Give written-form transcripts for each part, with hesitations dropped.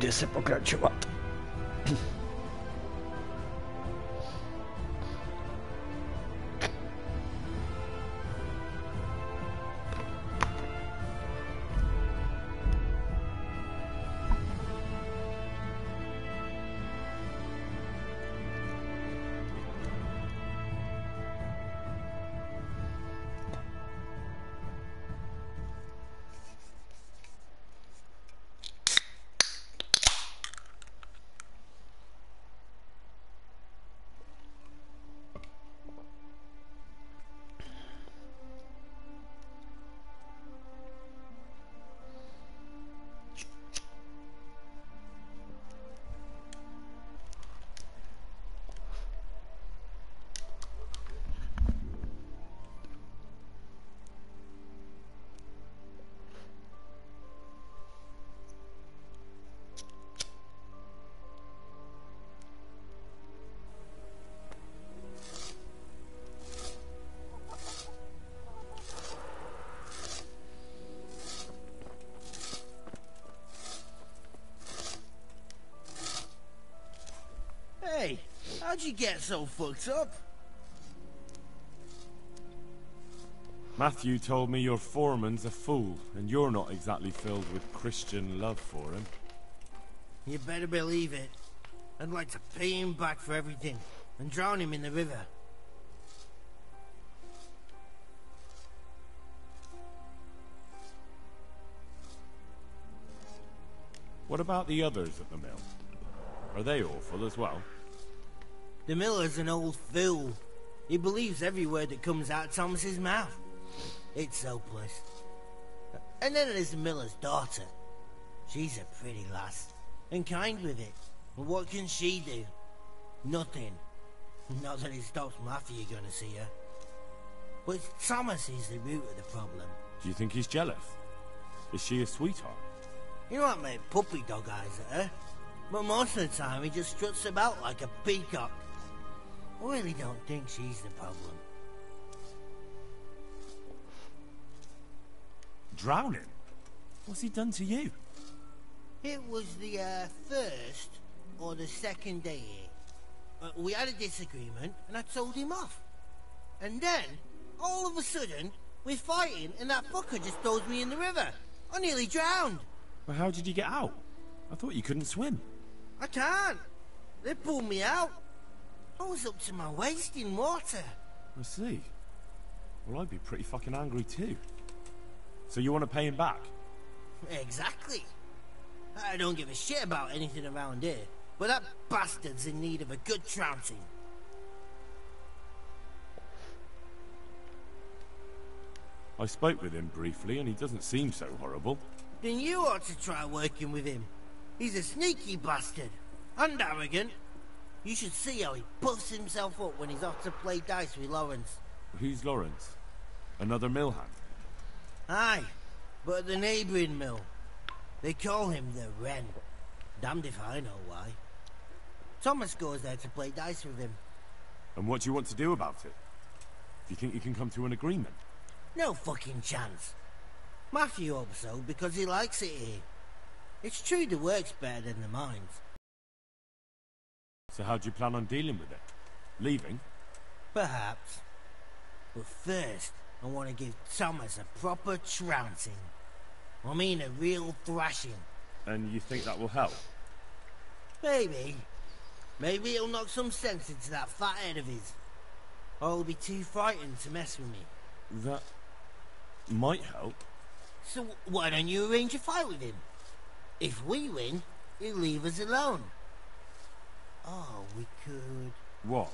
Bude se pokračovat. Hey, how'd you get so fucked up? Matthew told me your foreman's a fool, and you're not exactly filled with Christian love for him. You better believe it. I'd like to pay him back for everything and drown him in the river. What about the others at the mill? Are they awful as well? The miller's an old fool. He believes every word that comes out of Thomas's mouth. It's hopeless. And then there's the miller's daughter. She's a pretty lass, and kind with it. But what can she do? Nothing. Not that it stops Matthew going to see her. But Thomas is the root of the problem. Do you think he's jealous? Is she a sweetheart? You know what, mate? Puppy dog eyes at her. But most of the time he just struts about like a peacock. I really don't think she's the problem. Drowning? What's he done to you? It was the first or the second day here. We had a disagreement and I told him off. And then, all of a sudden, we're fighting and that fucker just throws me in the river. I nearly drowned. Well, how did you get out? I thought you couldn't swim. I can't. They pulled me out. I was up to my waist in water. I see. Well, I'd be pretty fucking angry too. So you want to pay him back? Exactly. I don't give a shit about anything around here, but that bastard's in need of a good trouncing. I spoke with him briefly and he doesn't seem so horrible. Then you ought to try working with him. He's a sneaky bastard. And arrogant. You should see how he puffs himself up when he's off to play dice with Lawrence. Who's Lawrence? Another mill hand? Aye, but at the neighbouring mill. They call him the Wren. Damned if I know why. Thomas goes there to play dice with him. And what do you want to do about it? Do you think you can come to an agreement? No fucking chance. Matthew hopes so because he likes it here. It's true the work's better than the mines. So how do you plan on dealing with it? Leaving? Perhaps. But first, I want to give Thomas a proper trouncing. I mean a real thrashing. And you think that will help? Maybe. Maybe it'll knock some sense into that fat head of his. Or he'll be too frightened to mess with me. That might help. So why don't you arrange a fight with him? If we win, he'll leave us alone. Oh, we could... What?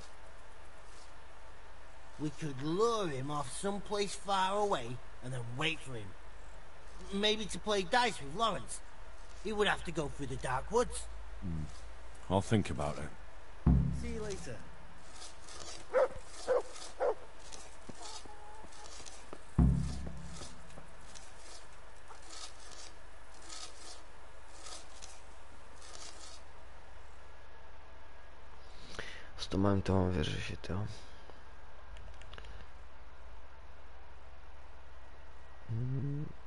We could lure him off someplace far away and then wait for him. Maybe to play dice with Lawrence. He would have to go through the dark woods. I'll think about it. See you later. S Tomem to mám vyřešit, jo.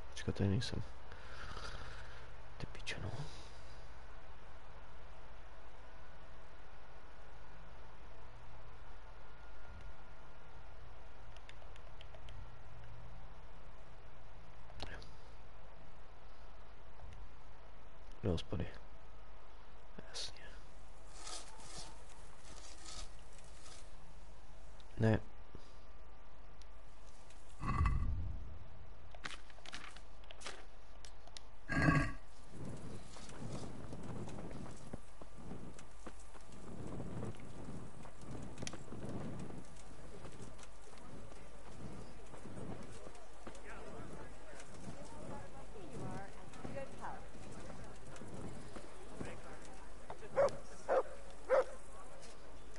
Počkat, tady nejsem. Ty piče, no. Do hospody. Jasně. Ne.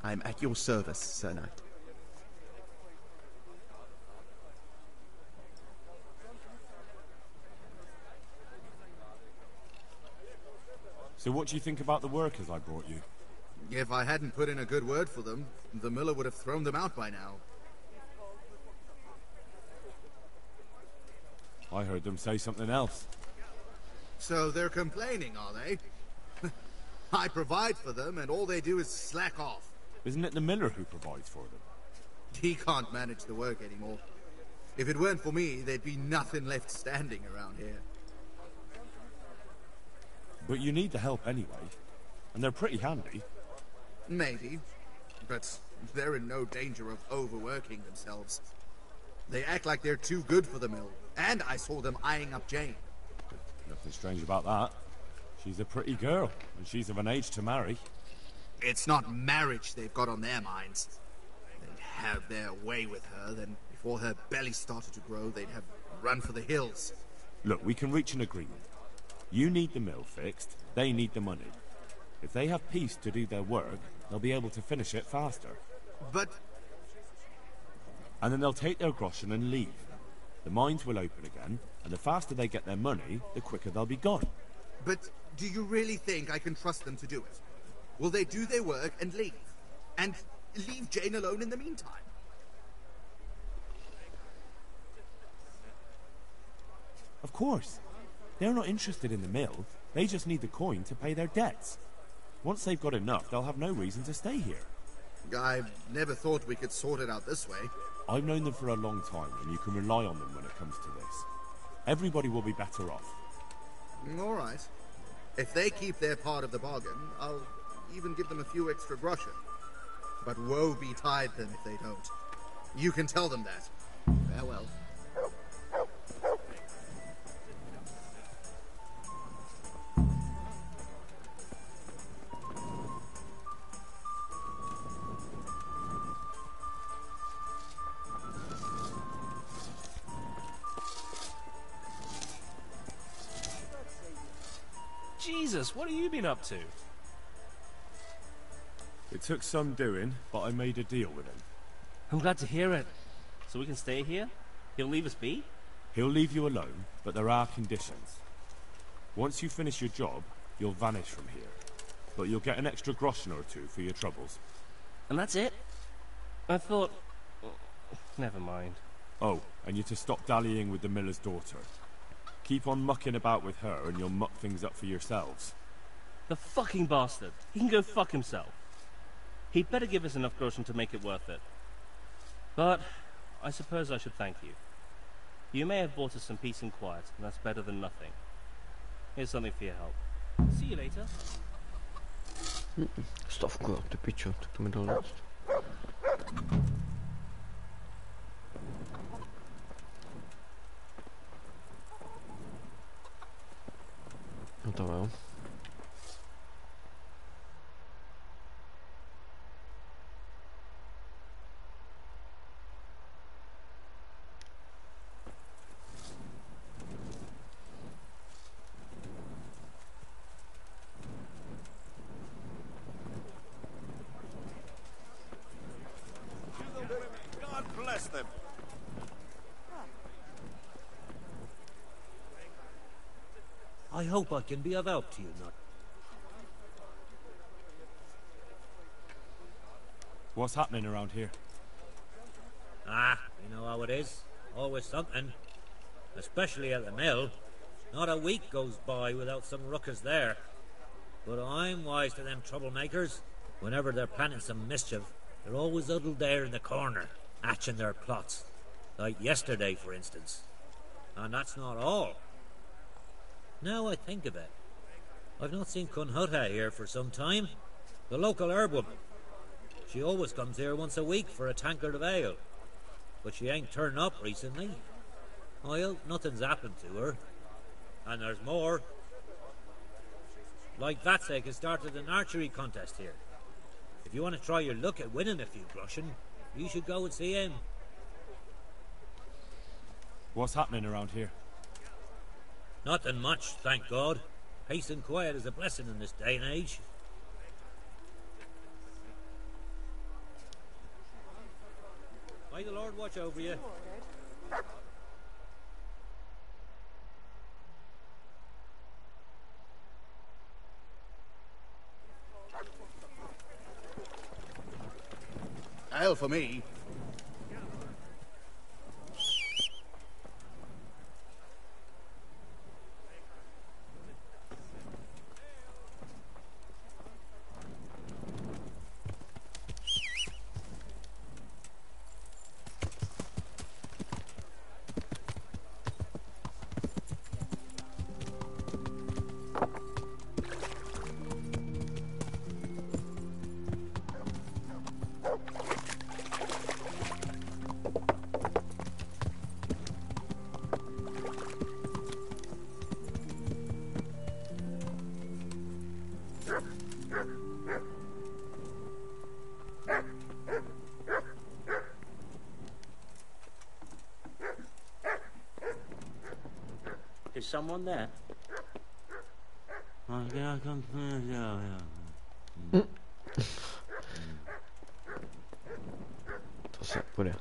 I'm at your service, Sir Knight. So what do you think about the workers I brought you? If I hadn't put in a good word for them, the miller would have thrown them out by now. I heard them say something else. So they're complaining, are they? I provide for them, and all they do is slack off. Isn't it the miller who provides for them? He can't manage the work anymore. If it weren't for me, there'd be nothing left standing around here. But you need the help anyway, and they're pretty handy. Maybe, but they're in no danger of overworking themselves. They act like they're too good for the mill, and I saw them eyeing up Jane. Nothing strange about that. She's a pretty girl, and she's of an age to marry. It's not marriage they've got on their minds. They'd have their way with her, then before her belly started to grow, they'd have run for the hills. Look, we can reach an agreement. You need the mill fixed, they need the money. If they have peace to do their work, they'll be able to finish it faster. But... And then they'll take their groschen and leave. The mines will open again, and the faster they get their money, the quicker they'll be gone. But do you really think I can trust them to do it? Will they do their work and leave? And leave Jane alone in the meantime? Of course. They're not interested in the mill. They just need the coin to pay their debts. Once they've got enough, they'll have no reason to stay here. I never thought we could sort it out this way. I've known them for a long time, and you can rely on them when it comes to this. Everybody will be better off. All right. If they keep their part of the bargain, I'll even give them a few extra groschen. But woe betide them if they don't. You can tell them that. Farewell. Jesus, what have you been up to? It took some doing, but I made a deal with him. I'm glad to hear it. So we can stay here? He'll leave us be? He'll leave you alone, but there are conditions. Once you finish your job, you'll vanish from here. But you'll get an extra groschen or two for your troubles. And that's it? I thought... Never mind. Oh, and you're to stop dallying with the miller's daughter. Keep on mucking about with her and you'll muck things up for yourselves. The fucking bastard. He can go fuck himself. He'd better give us enough groschen to make it worth it. But I suppose I should thank you. You may have bought us some peace and quiet, and that's better than nothing. Here's something for your help. See you later. Stovku, a ty pičo, tak to mi dal dost. No to jo. God bless them. I hope I can be of help to you, Nut. What's happening around here? Ah, you know how it is. Always something. Especially at the mill. Not a week goes by without some ruckus there. But I'm wise to them troublemakers. Whenever they're planning some mischief, they're always huddled there in the corner, hatching their plots. Like yesterday, for instance. And that's not all. Now I think of it, I've not seen Cunhutta here for some time. The local herbwoman. She always comes here once a week for a tankard of ale. But she ain't turned up recently. I hope nothing's happened to her. And there's more. Like Vatsek has started an archery contest here. If you want to try your luck at winning a few groschen, you should go and see him. What's happening around here? Nothing much, thank God. Peace and quiet is a blessing in this day and age. May the Lord watch over you. Ale for me. Is someone there? To se bude.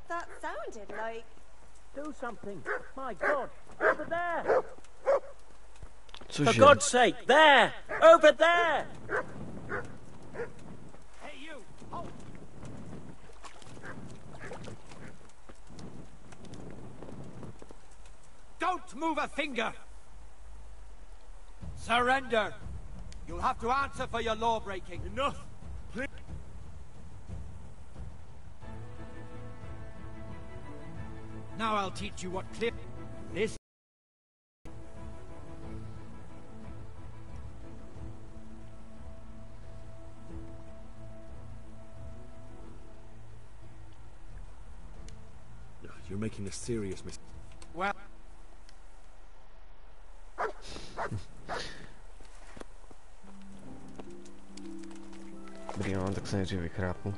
That sounded like... Do something. My God. Over there. For Cože? God's sake. There. Over there. Hey, you! Halt! Don't move a finger! Surrender! You'll have to answer for your law-breaking. Enough! Please! Now I'll teach you what clear... This... You're making a serious mistake. Well... Dobrý, no, tak se nejdřív vychrápnu.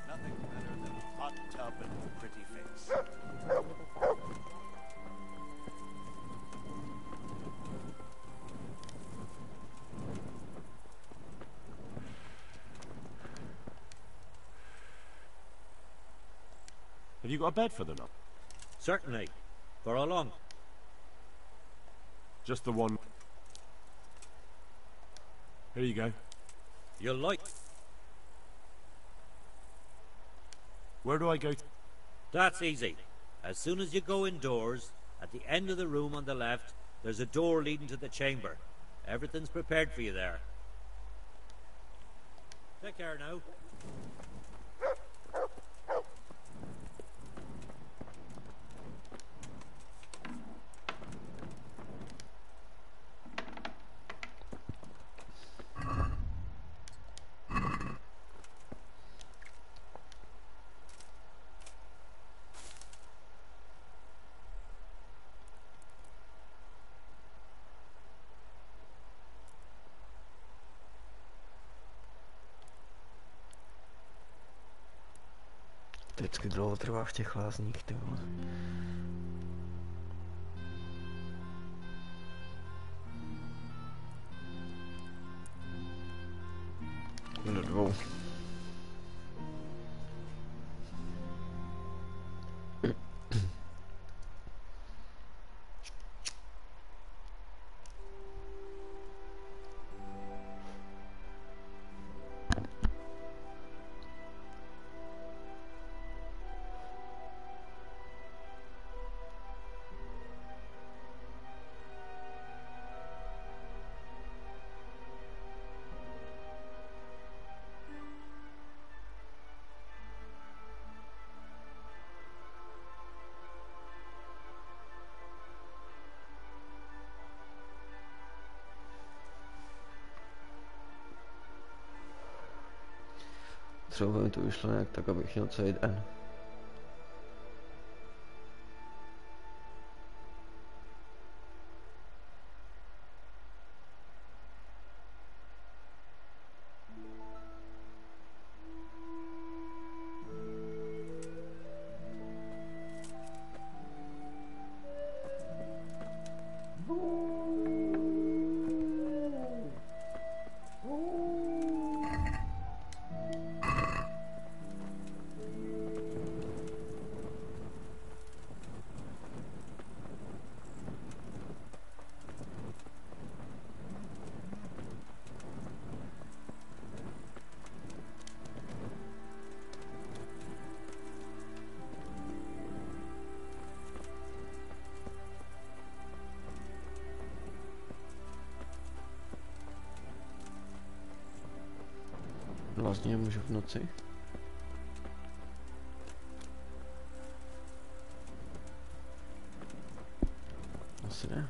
Nothing better than a hot tub and a pretty face. Have you got a bed for the night? Certainly. For how long? Just the one. Here you go. You'll like... Where do I go? That's easy. As soon as you go indoors, at the end of the room on the left, there's a door leading to the chamber. Everything's prepared for you there. Take care now. To vždycky dlouho trvá v těch lázních, ty vole. Do dvou. Třeba mi to vyšlo nějak tak, abych měl celý den. Vlastně můžu v noci. Asi ne.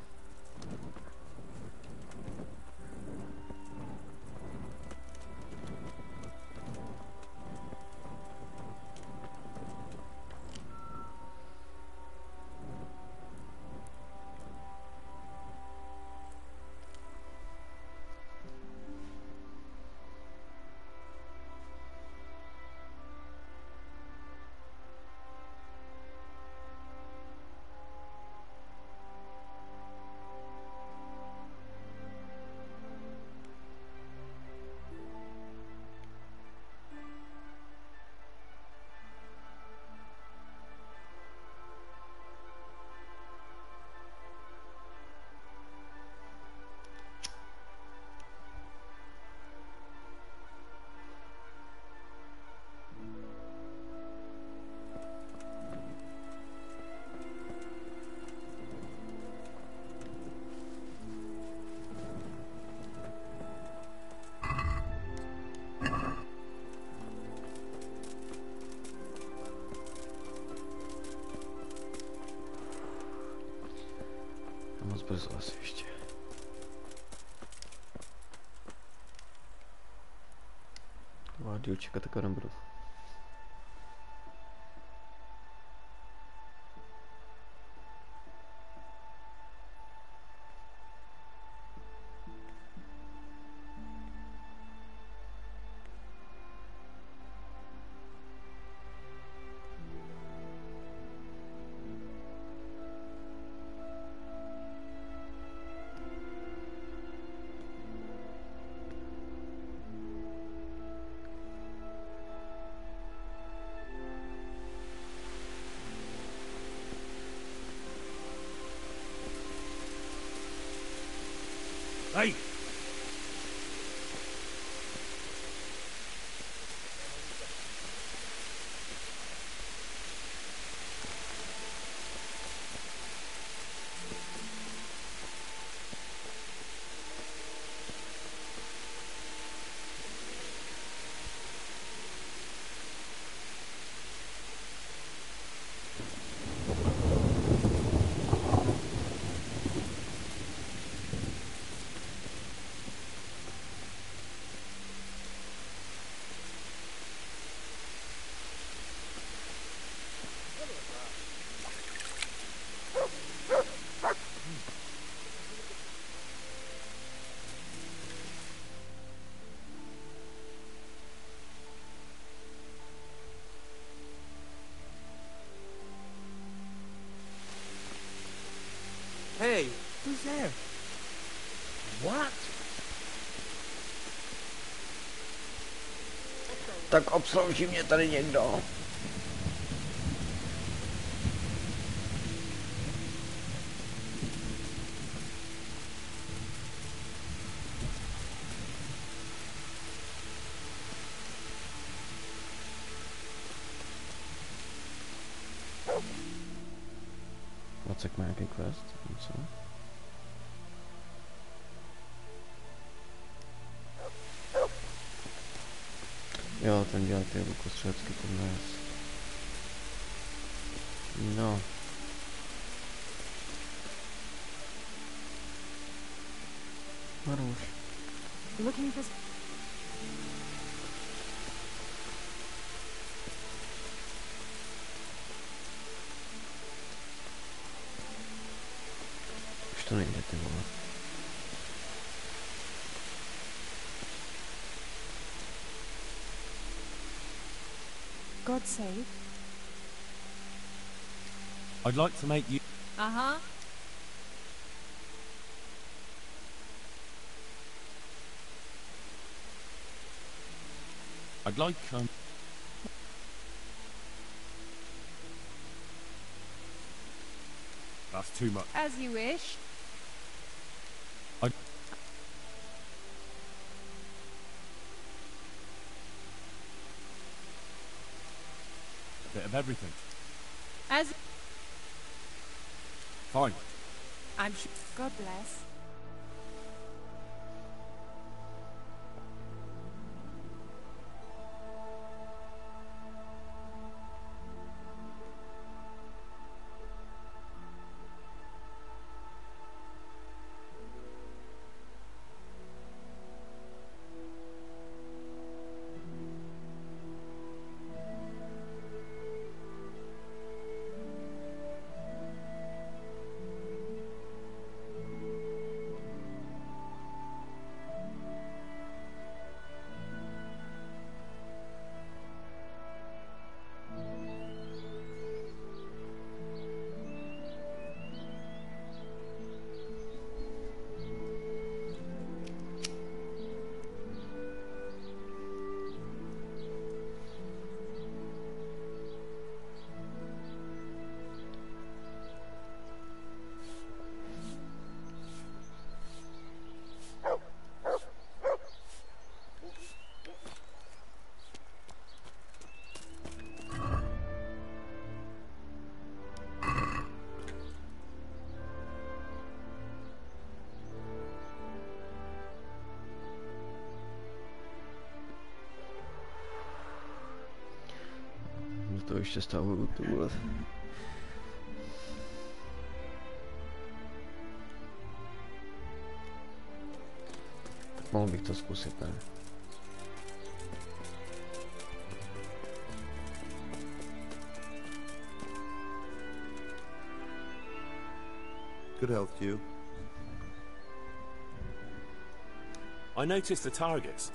Moc brzo asi ještě. Díl čekat takové nebudu. Hey! Hey, who's there? What? Tak obslouží mě tady někdo. Vacek má nějaký quest? Co? Jo, ten dělá ty lukostřelecký turnaje. No. Maruš. Looking for... to nejde, ty vole? God save. I'd like to make you... Uh-huh. I'd like, That's too much. As you wish. I... A bit of everything. As... Fine. I'm sure... God bless. To ještě stavuju tuhle. Tak mohl bych to zkusit, ne? Good health to you. I noticed the targets.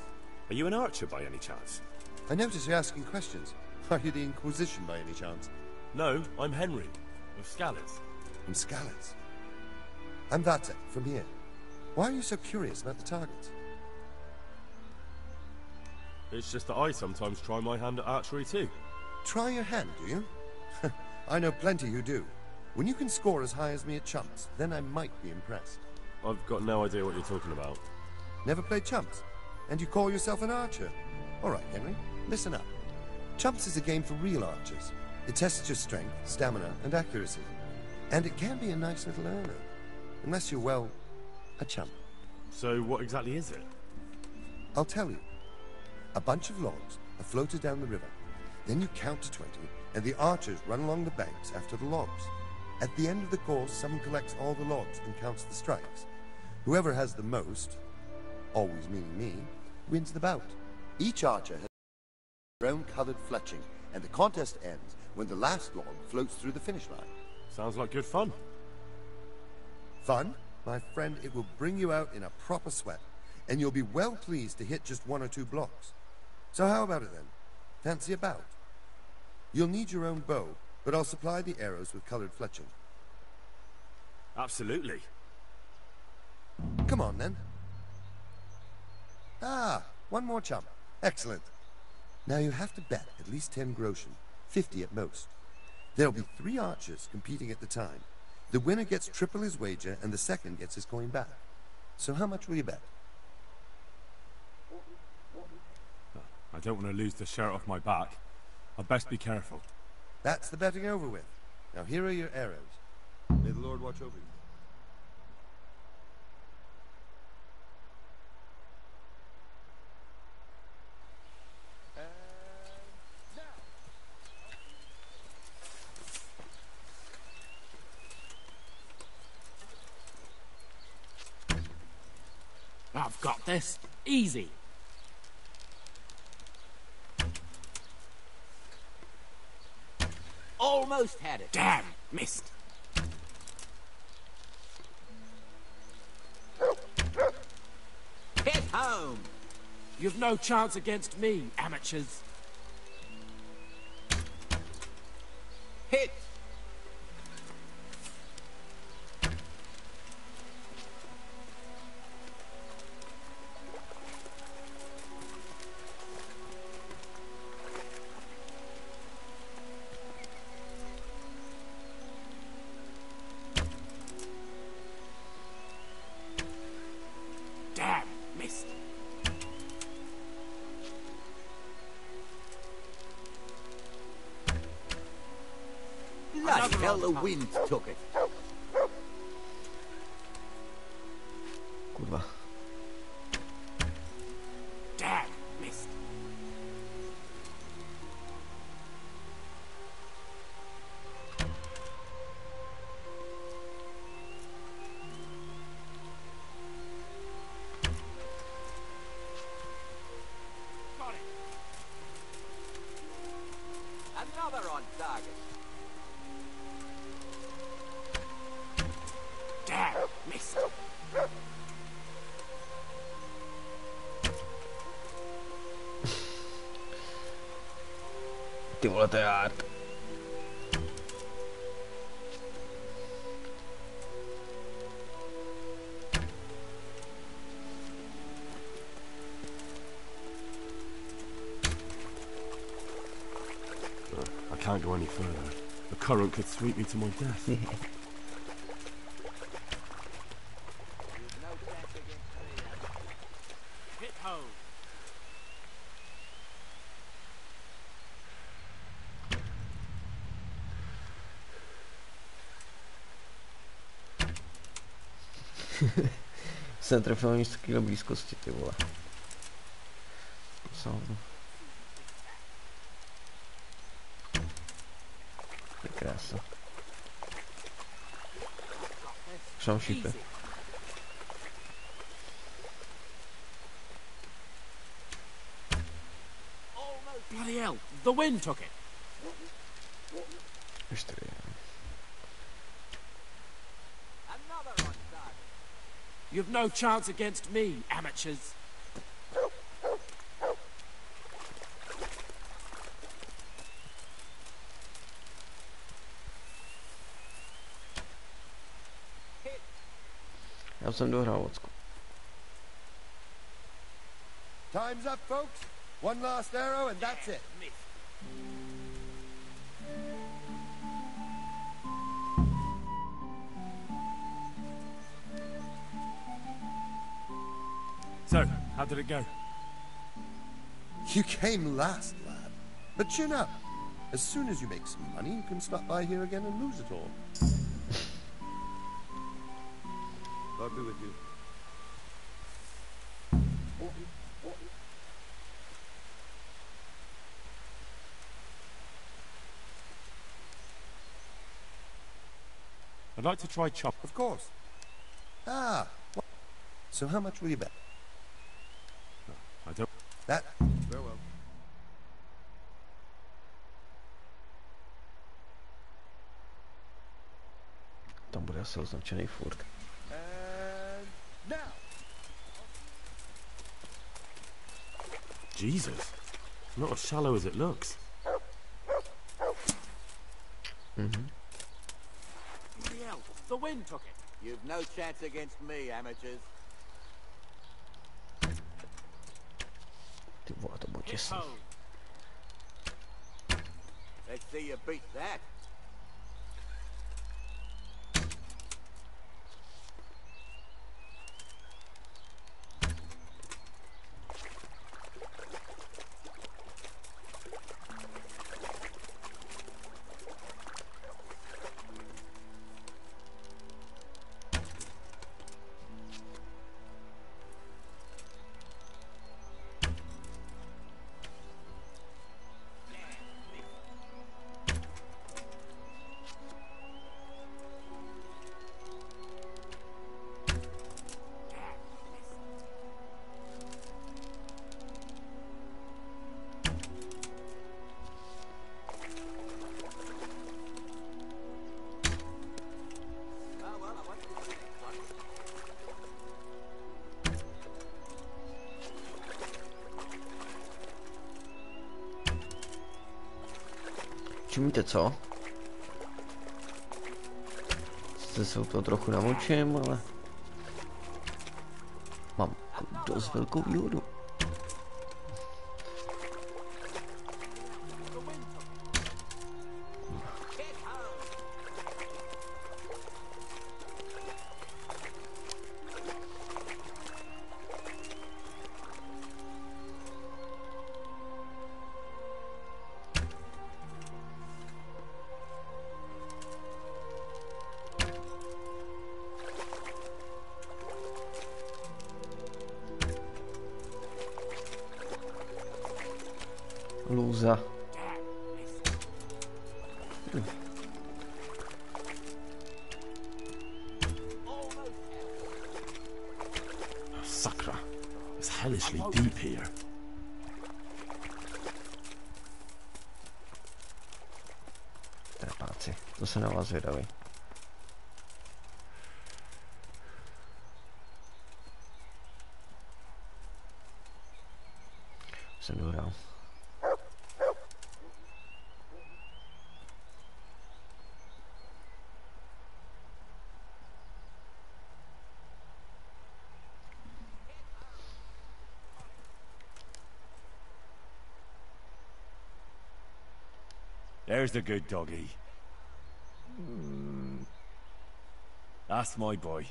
Are you an archer by any chance? I notice you're asking questions. Are you the Inquisition by any chance? No, I'm Henry, of Scalars. From Scalars? I'm Vatek, from here. Why are you so curious about the targets? It's just that I sometimes try my hand at archery too. Try your hand, do you? I know plenty who do. When you can score as high as me at chumps, then I might be impressed. I've got no idea what you're talking about. Never played chumps? And you call yourself an archer? All right, Henry, listen up. Chumps is a game for real archers. It tests your strength, stamina, and accuracy. And it can be a nice little earner. Unless you're, well, a chump. So what exactly is it? I'll tell you. A bunch of logs are floated down the river. Then you count to 20, and the archers run along the banks after the logs. At the end of the course, someone collects all the logs and counts the strikes. Whoever has the most, always meaning me, wins the bout. Each archer has their own coloured fletching, and the contest ends when the last log floats through the finish line. Sounds like good fun. Fun? My friend, it will bring you out in a proper sweat, and you'll be well pleased to hit just 1 or 2 blocks. So how about it then? Fancy a bout? You'll need your own bow, but I'll supply the arrows with coloured fletching. Absolutely. Come on then. Ah, 1 more chump. Excellent. Now you have to bet at least 10 groschen, 50 at most. There'll be 3 archers competing at the time. The winner gets triple his wager, and the second gets his coin back. So how much will you bet? I don't want to lose the shirt off my back. I'd best be careful. That's the betting over with. Now here are your arrows. May the Lord watch over you. I've got this. Easy. Almost had it. Damn, missed. You've no chance against me, amateurs. Hit! Damn, missed. Bloody hell, the wind took it. Kurva. Damn, missed. Got it. Another on target. Damn, missed. Ty vole, to je art. I can't go any further. The current could sweep me to my death. Hit home. Jsem trefil ani z takové blízkosti, ty vole. Sám. Je krása. Už mám šípe. Bloody hell, the wind took it. Už tady je. Another on target. You've no chance against me, amateurs. Já jsem dohrál Ocku. Time's up, folks. One last arrow and that's it. So, how did it go? You came last, lad. But chin up. As soon as you make some money, you can stop by here again and lose it all. God be with you. I'd like to try chop. Of course. Ah. So how much will you bet? I don't. That. Farewell. Tam bude asi označený furt. And now. Jesus. Not as shallow as it looks. Mhm. Bloody hell, the wind took it. You've no chance against me, amateurs. Ty vole, to bylo Hit těsný. home. Let's see you beat that. Čumíte co? Sice se to trochu namočím, ale mám dost velkou výhodu. Lůza. Sakra. It's hellishly deep here. Trapáci, to se na vás vydali. Jsem dohrál. There's the good doggy. That's my boy.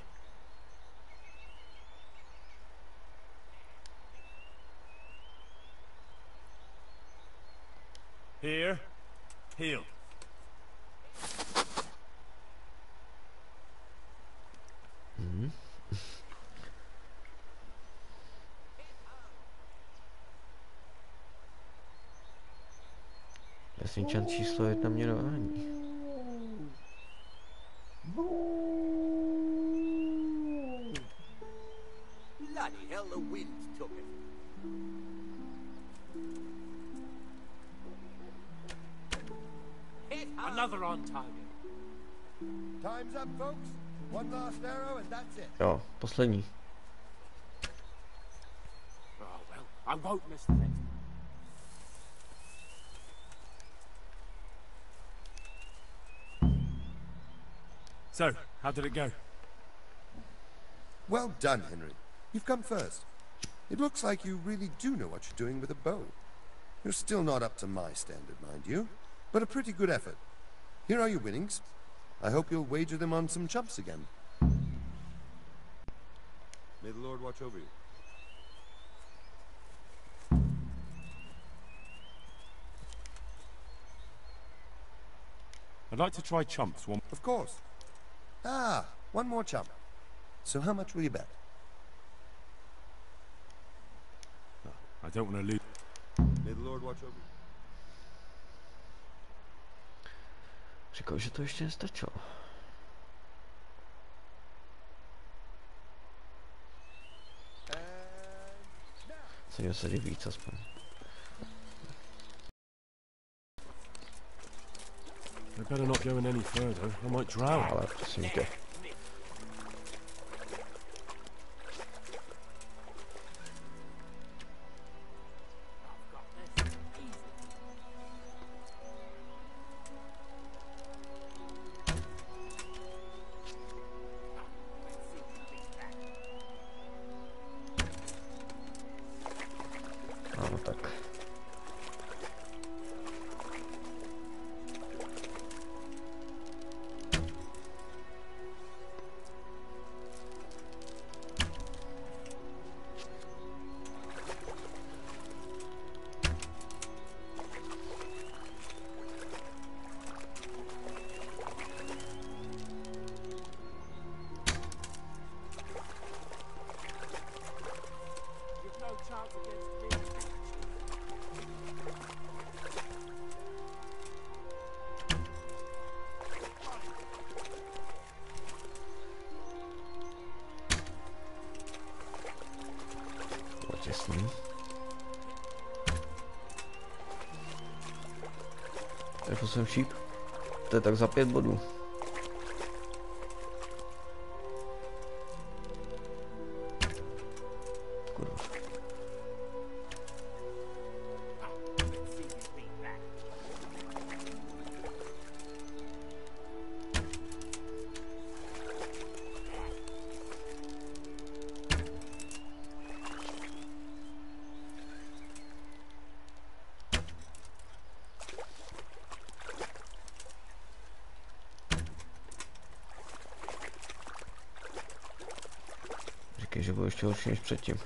Here. Heel. Vesničan číslo 1 mě dování. Bloody hell, the wind took it. Another on target. Time's up, folks. One last arrow and that's it. Jo, poslední. Oh, well, I won't miss the next one. So, how did it go? Well done, Henry. You've come first. It looks like you really do know what you're doing with a bow. You're still not up to my standard, mind you, but a pretty good effort. Here are your winnings. I hope you'll wager them on some chumps again. May the Lord watch over you. I'd like to try chumps one. Of course. Ah, one more chump. So how much will you bet? I don't want to lose. May the Lord watch over you. Říkal, že to ještě nestačilo. Se mě sadí víc aspoň. I better not go in any further. I might drown. Ale prosím tě. No tak. Těsný. Trefil jsem šíp. To je tak za 5 bodů. Kurva. Takže bylo ještě horší než předtím.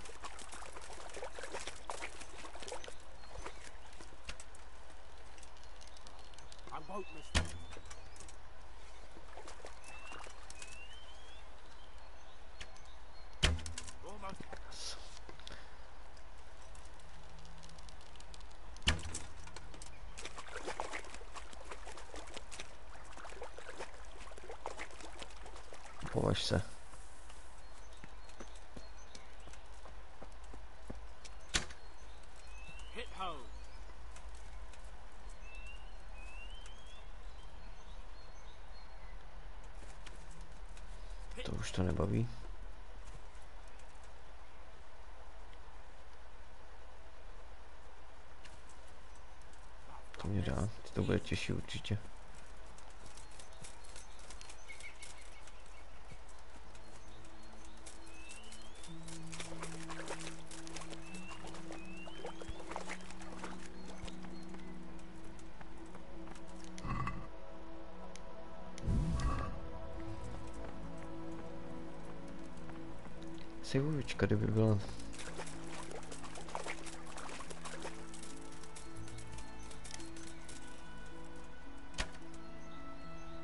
Považ se. To už to nebaví. To mě dá, to bude těžší určitě. Sejvovička, kdyby byla.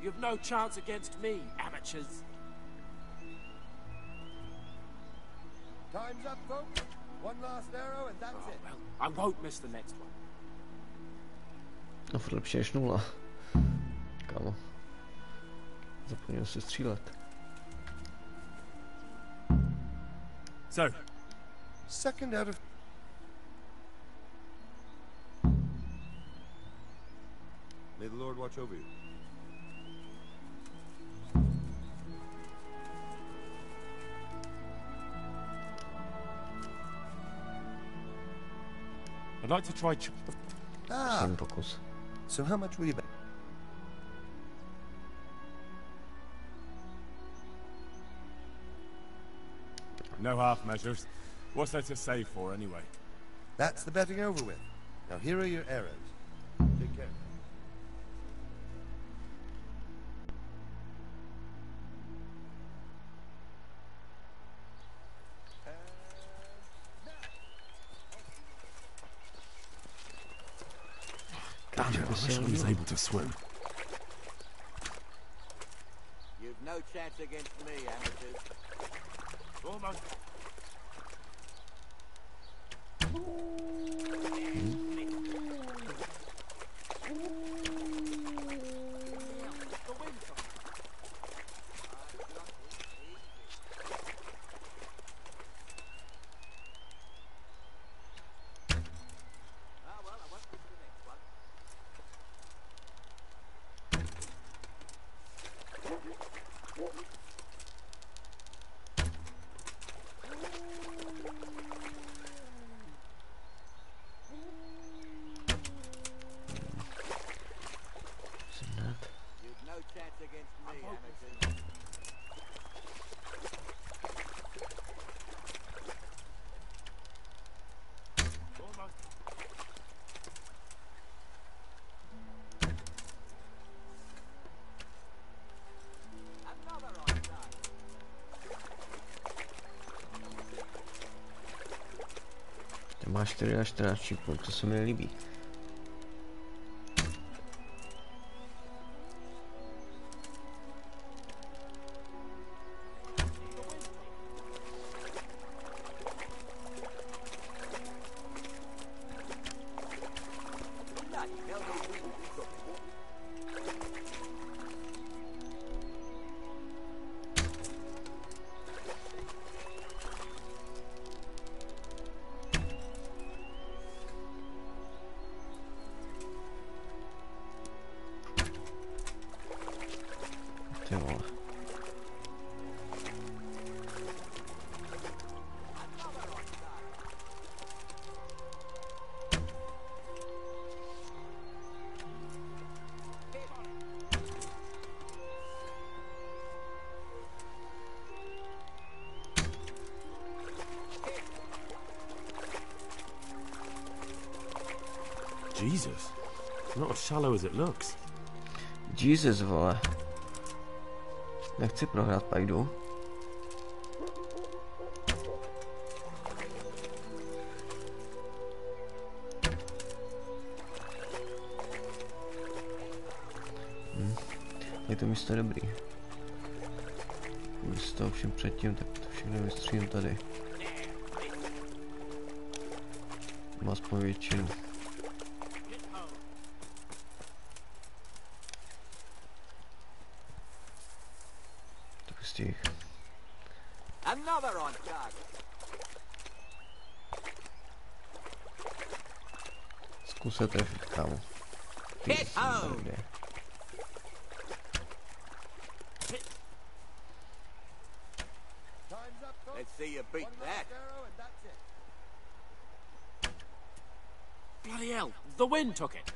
You've no chance against me, amateurs. Time's up, folks. One last arrow and that's it. Well, I won't miss the next one. No, furt lepší než 0. Kámo. Zapomněl si střílet. So, Second out of... May the Lord watch over you. I'd like to try. Jsem pokus. So how much will you bet? No half measures. What's there to save for anyway? That's the betting over with. Now here are your arrows. Take care. Damn it, I wish I was able to swim. You've no chance against me, amateurs. Almost. Má 4 na 14 čípů, to se mi nelíbí. Ty vole. Jesus, it's not as shallow as it looks. Jesus, vole. Nechci prohrát, pajdu. to je dobrý. Když z toho všem předtím, tak to všechno vystřílím tady. Má aspoň většinu. Tak stih. Another on target. Zkusil trefit, kámo. Hit home. Let's see you beat that. Bloody hell, the wind took it.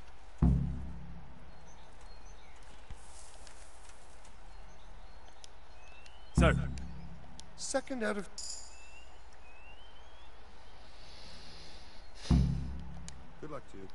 So, Second out of... Good luck to you.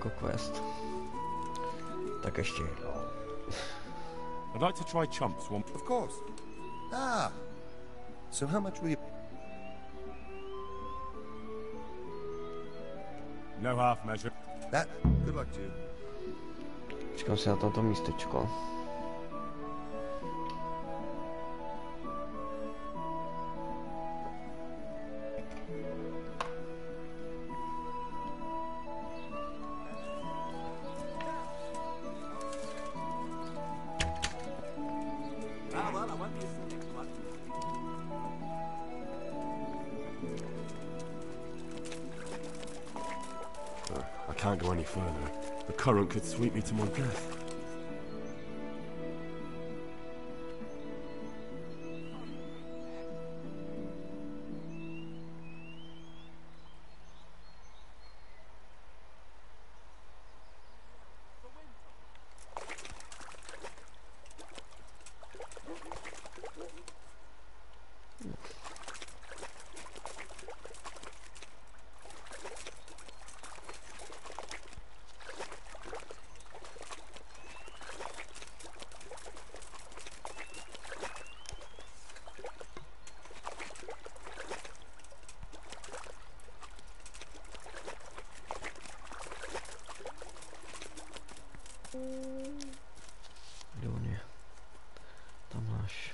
jako quest. Tak ještě jednou. I'd like to try chumps one. Of course. Ah. So how much will you... No half measure. That. Good luck to you. Počkám si na tomto místečko. I can't go any further. The current could sweep me to my death. Kde on je? Tam máš.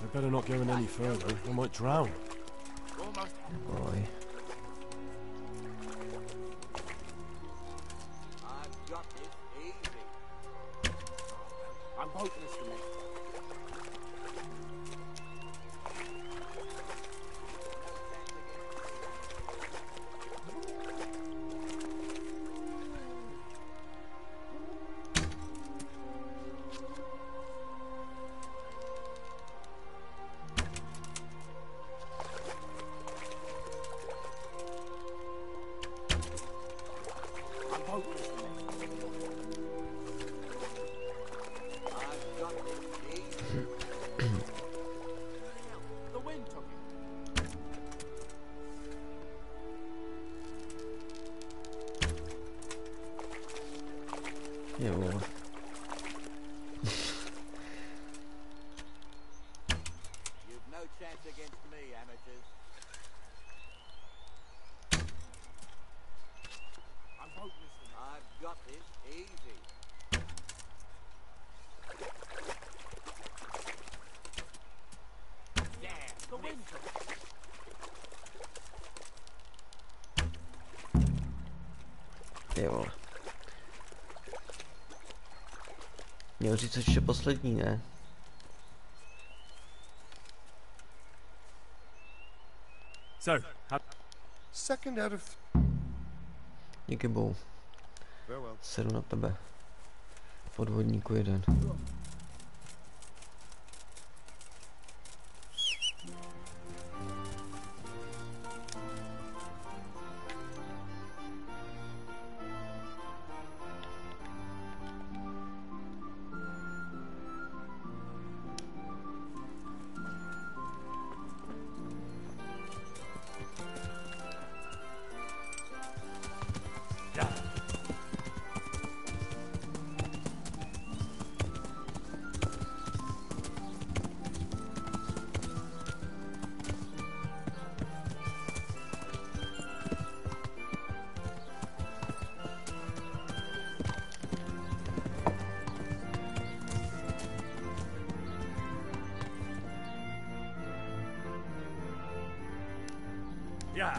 I better not go in any further. I might drown. Boy. I've got this easy. I'm hopeless to me. Jo. You've no chance against me, amateurs. I'm hopeless to me. I've got this easy. Yeah, the wind took it. Ty vole. Měl říct ještě poslední, ne? So, Second out of... Díky bohu. Farewell. Sedu na tebe. Podvodníku jeden. Yeah.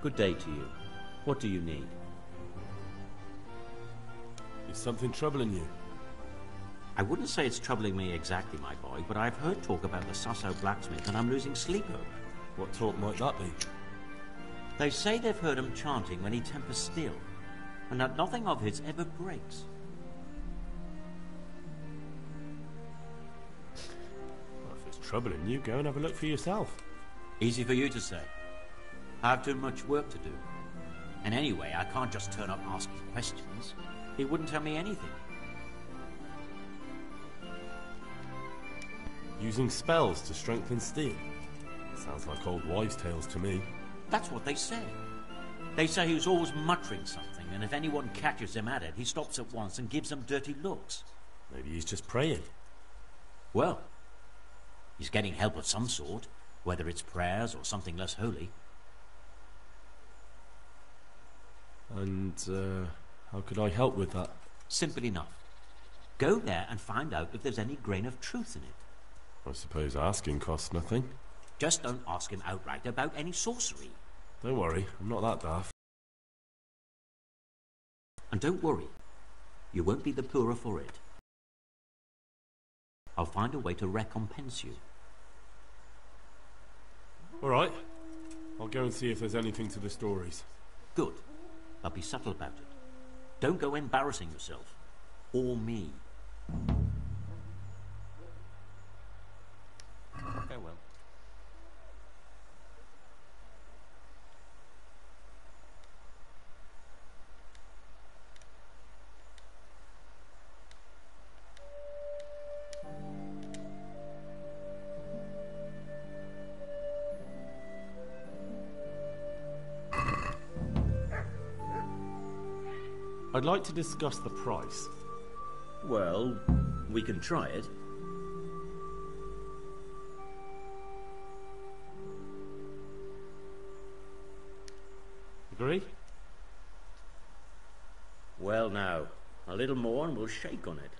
Good day to you. What do you need? Is something troubling you? I wouldn't say it's troubling me exactly, my boy, but I've heard talk about the Sasso blacksmith and I'm losing sleep over it. What talk might that be? They say they've heard him chanting when he tempers steel, and that nothing of his ever breaks. Well, if it's troubling you, go and have a look for yourself. Easy for you to say. I have too much work to do. And anyway, I can't just turn up asking questions. He wouldn't tell me anything. Using spells to strengthen steel? Sounds like old wives' tales to me. That's what they say. They say he was always muttering something, and if anyone catches him at it, he stops at once and gives them dirty looks. Maybe he's just praying. Well, he's getting help of some sort, whether it's prayers or something less holy. And, how could I help with that? Simple enough. Go there and find out if there's any grain of truth in it. I suppose asking costs nothing. Just don't ask him outright about any sorcery. Don't worry, I'm not that daft. And don't worry, you won't be the poorer for it. I'll find a way to recompense you. All right. I'll go and see if there's anything to the stories. Good. But be subtle about it. Don't go embarrassing yourself. Or me. Farewell. I'd like to discuss the price. Well, we can try it. Agree? Well now, a little more and we'll shake on it.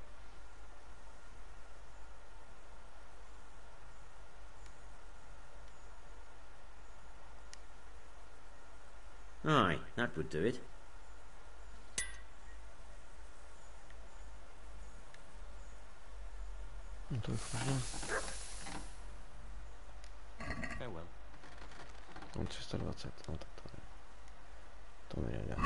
Aye, that would do it. To je fajn. Farewell. Mám 320, no tak to ne. To mi nedá.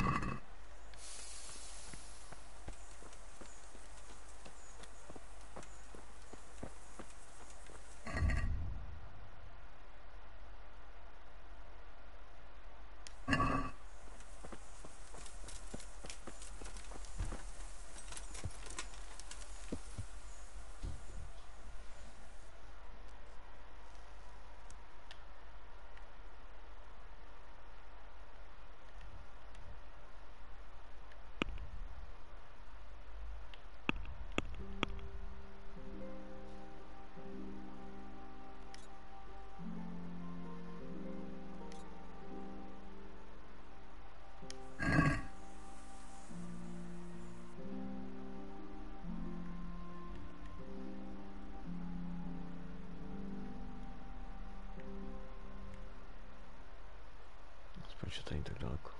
Aspoň, že to není tak daleko.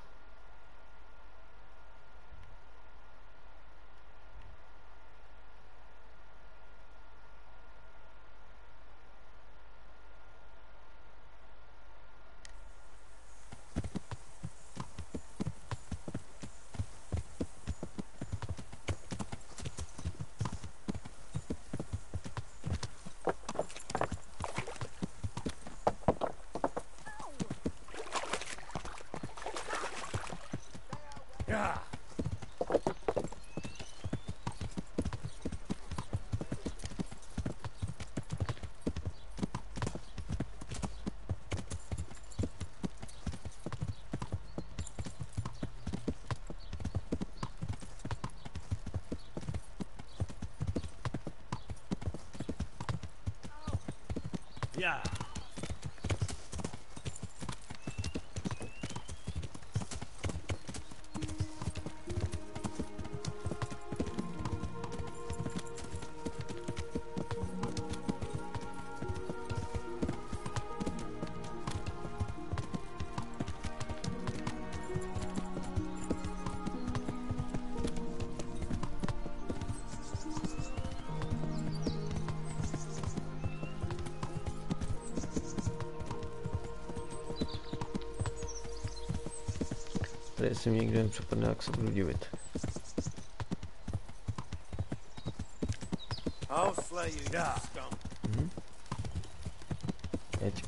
Yeah. Tady si mě někde přepadne, jak se budu divit. Jeď.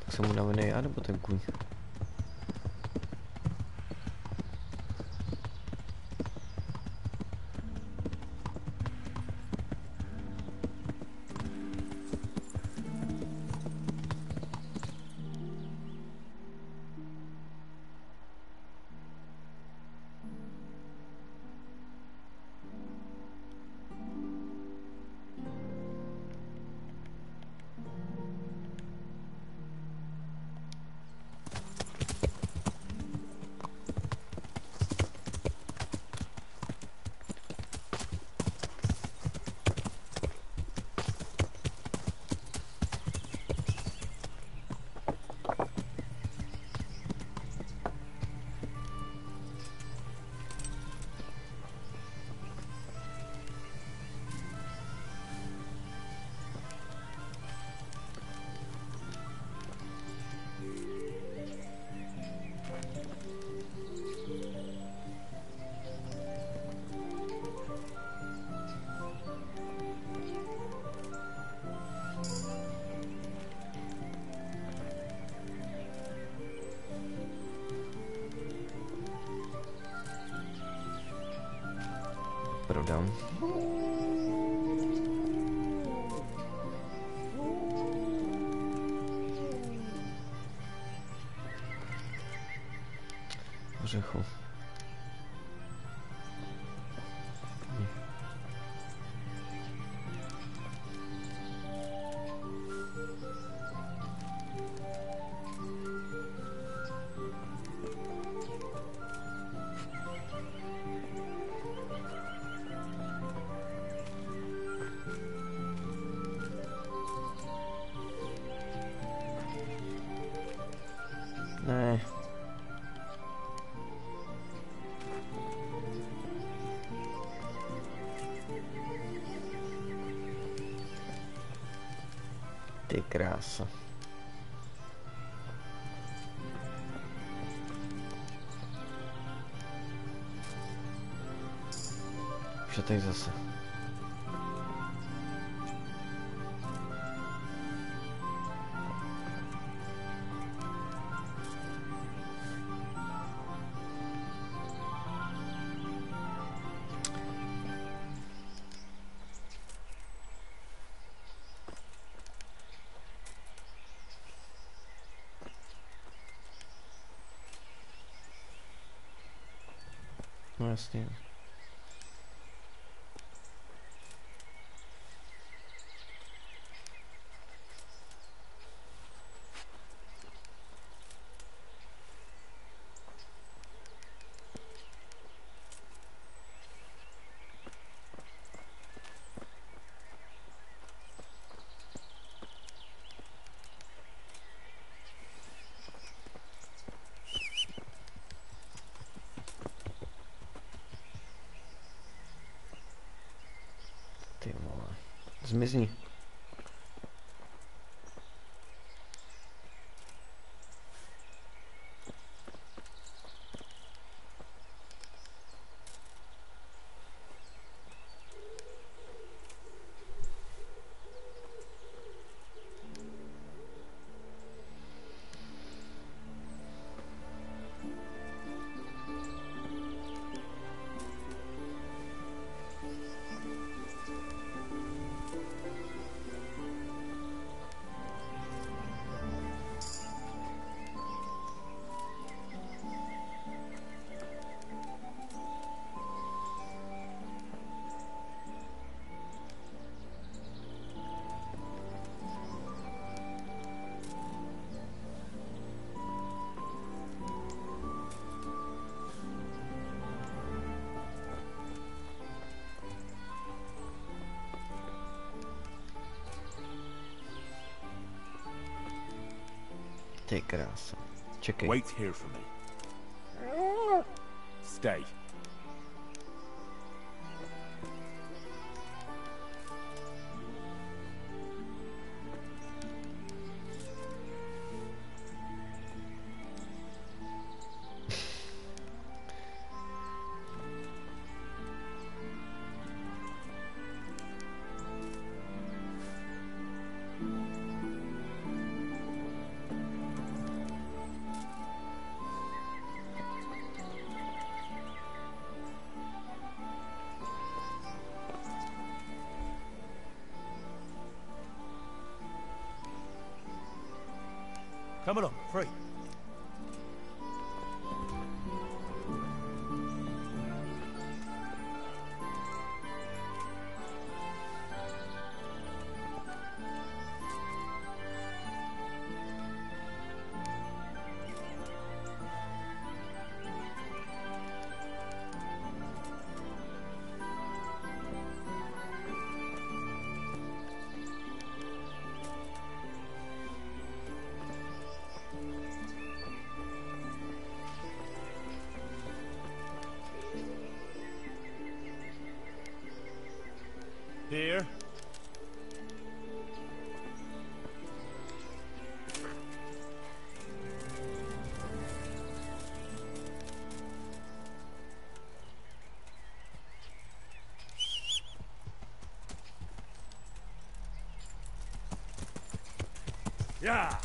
Jsem unavený já, nebo ten kůň? Prodám. Ořechu. Ne. Ty krása. Už je tady zase. No jasně. Ty vole. Zmizni. Ty krása. Čekej. Wait here for me. Stay. Come along, free. Here. Yeah.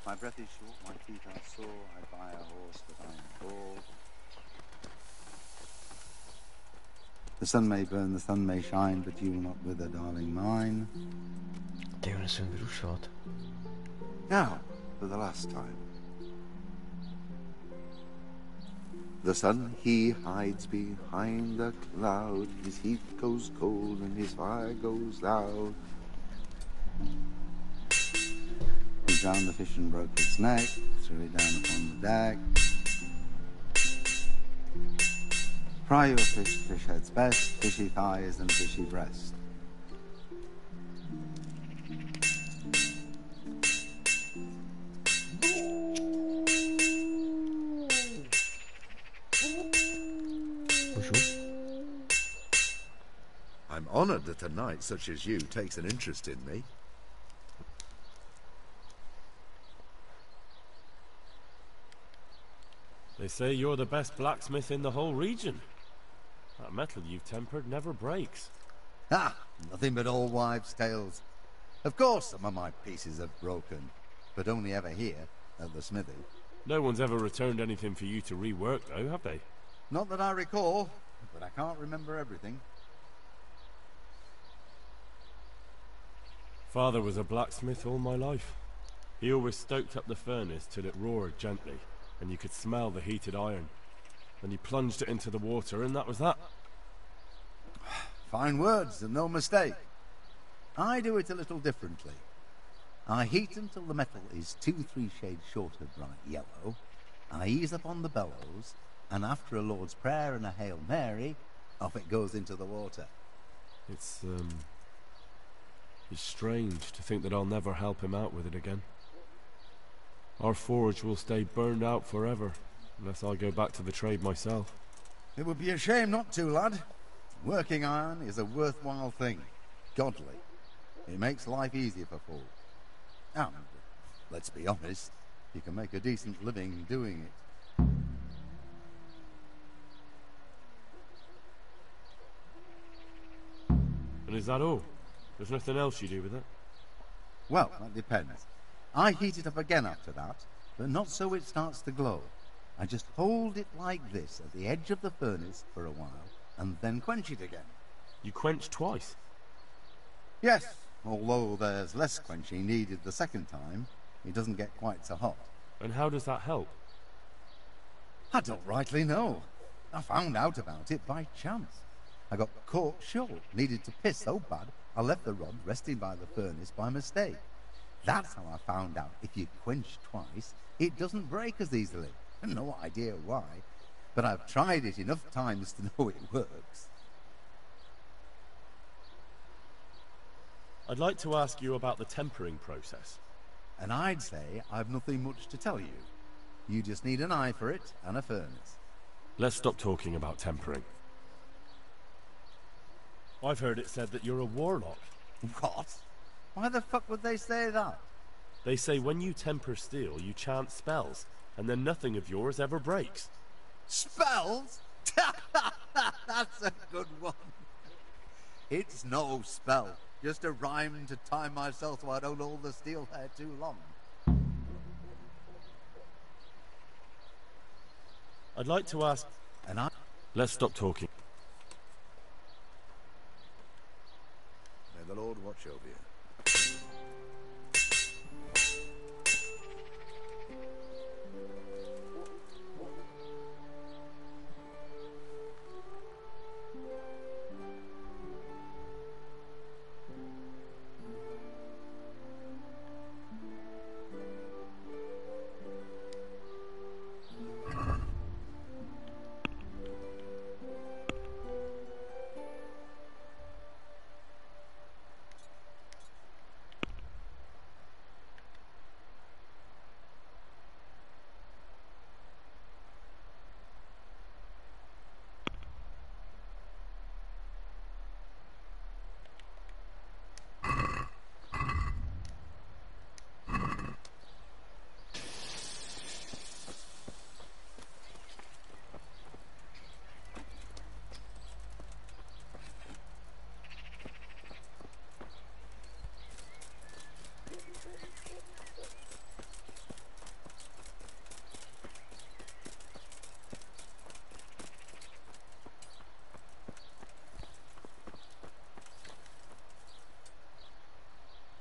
My breath is short, my teeth are sore, I buy a horse, but I am bald. The sun may burn, the sun may shine, but you will not wither, darling mine. Now, for the last time. The sun, he hides behind the cloud, his heat goes cold and his fire goes loud. He drowned the fish and broke its neck, threw it down upon the deck. Fry your fish, fish head's best, fishy thighs and fishy breast. I'm honored that a knight such as you takes an interest in me. They say you're the best blacksmith in the whole region. That metal you've tempered never breaks. Ah, nothing but old wives' tales. Of course some of my pieces have broken, but only ever here, at the smithy. No one's ever returned anything for you to rework, though, have they? Not that I recall, but I can't remember everything. Father was a blacksmith all my life. He always stoked up the furnace till it roared gently, and you could smell the heated iron. Then he plunged it into the water, and that was that. Fine words, and no mistake. I do it a little differently. I heat until the metal is 2-3 shades short of bright yellow. I ease up on the bellows, and after a Lord's Prayer and a Hail Mary, off it goes into the water. It's strange to think that I'll never help him out with it again. Our forge will stay burned out forever, unless I go back to the trade myself. It would be a shame not to, lad. Working iron is a worthwhile thing. Godly. It makes life easier for folk. And, let's be honest, you can make a decent living doing it. And is that all? There's nothing else you do with it? Well, that depends. I heat it up again after that, but not so it starts to glow. I just hold it like this at the edge of the furnace for a while, and then quench it again. You quench twice? Yes, although there's less quenching needed the second time, it doesn't get quite so hot. And how does that help? I don't rightly know. I found out about it by chance. I got caught short, needed to piss so bad, I left the rod resting by the furnace by mistake. That's how I found out if you quench twice, it doesn't break as easily. No idea why, but I've tried it enough times to know it works. I'd like to ask you about the tempering process. And I'd say I've nothing much to tell you. You just need an eye for it and a furnace. Let's stop talking about tempering. I've heard it said that you're a warlock. What? Why the fuck would they say that? They say when you temper steel, you chant spells, and then nothing of yours ever breaks. Spells? That's a good one. It's no spell. Just a rhyme to time myself so I don't hold the steel hair too long. I'd like to ask... And I... Let's stop talking. May the Lord watch over you.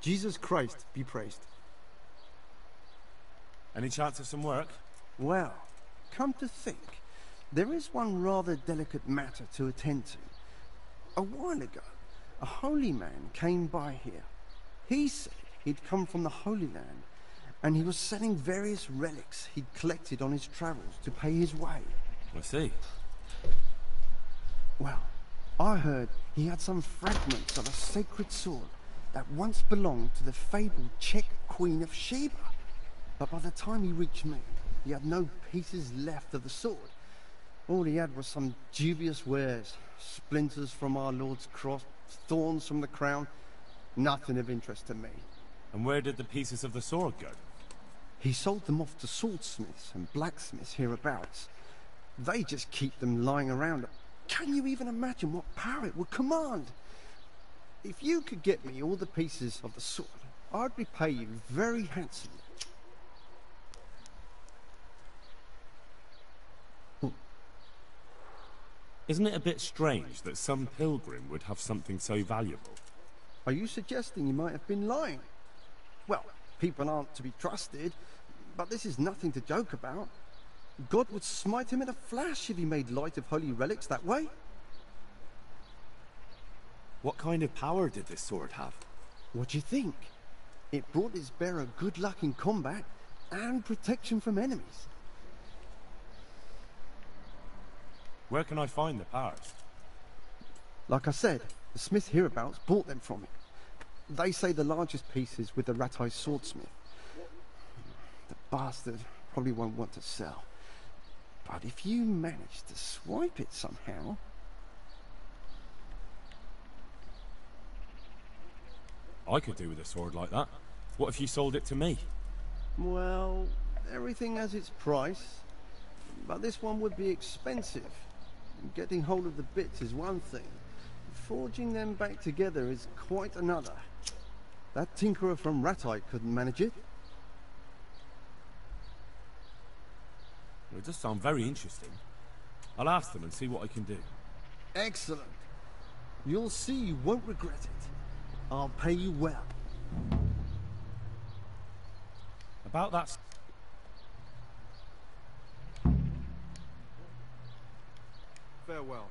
Jesus Christ be praised. Any chance of some work? Well, come to think, there is one rather delicate matter to attend to. A while ago, a holy man came by here. He said he'd come from the Holy Land, and he was selling various relics he'd collected on his travels to pay his way. I see. Well, I heard he had some fragments of a sacred sword that once belonged to the fabled Czech Queen of Sheba. But by the time he reached me, he had no pieces left of the sword. All he had was some dubious wares, splinters from our Lord's cross, thorns from the crown, nothing of interest to me. And where did the pieces of the sword go? He sold them off to swordsmiths and blacksmiths hereabouts. They just keep them lying around. Can you even imagine what power it would command? If you could get me all the pieces of the sword, I'd repay you very handsomely. Isn't it a bit strange that some pilgrim would have something so valuable? Are you suggesting you might have been lying? Well, people aren't to be trusted, but this is nothing to joke about. God would smite him in a flash if he made light of holy relics that way. What kind of power did this sword have? What do you think? It brought its bearer good luck in combat and protection from enemies. Where can I find the powers? Like I said, the smith hereabouts bought them from him. They say the largest piece is with the rat-eyed swordsmith. The bastard probably won't want to sell. But if you manage to swipe it somehow... I could do with a sword like that. What if you sold it to me? Well, everything has its price. But this one would be expensive. Getting hold of the bits is one thing. Forging them back together is quite another. That tinkerer from Ratite couldn't manage it. It does sound very interesting. I'll ask them and see what I can do. Excellent. You'll see you won't regret it. I'll pay you well. About that... Farewell.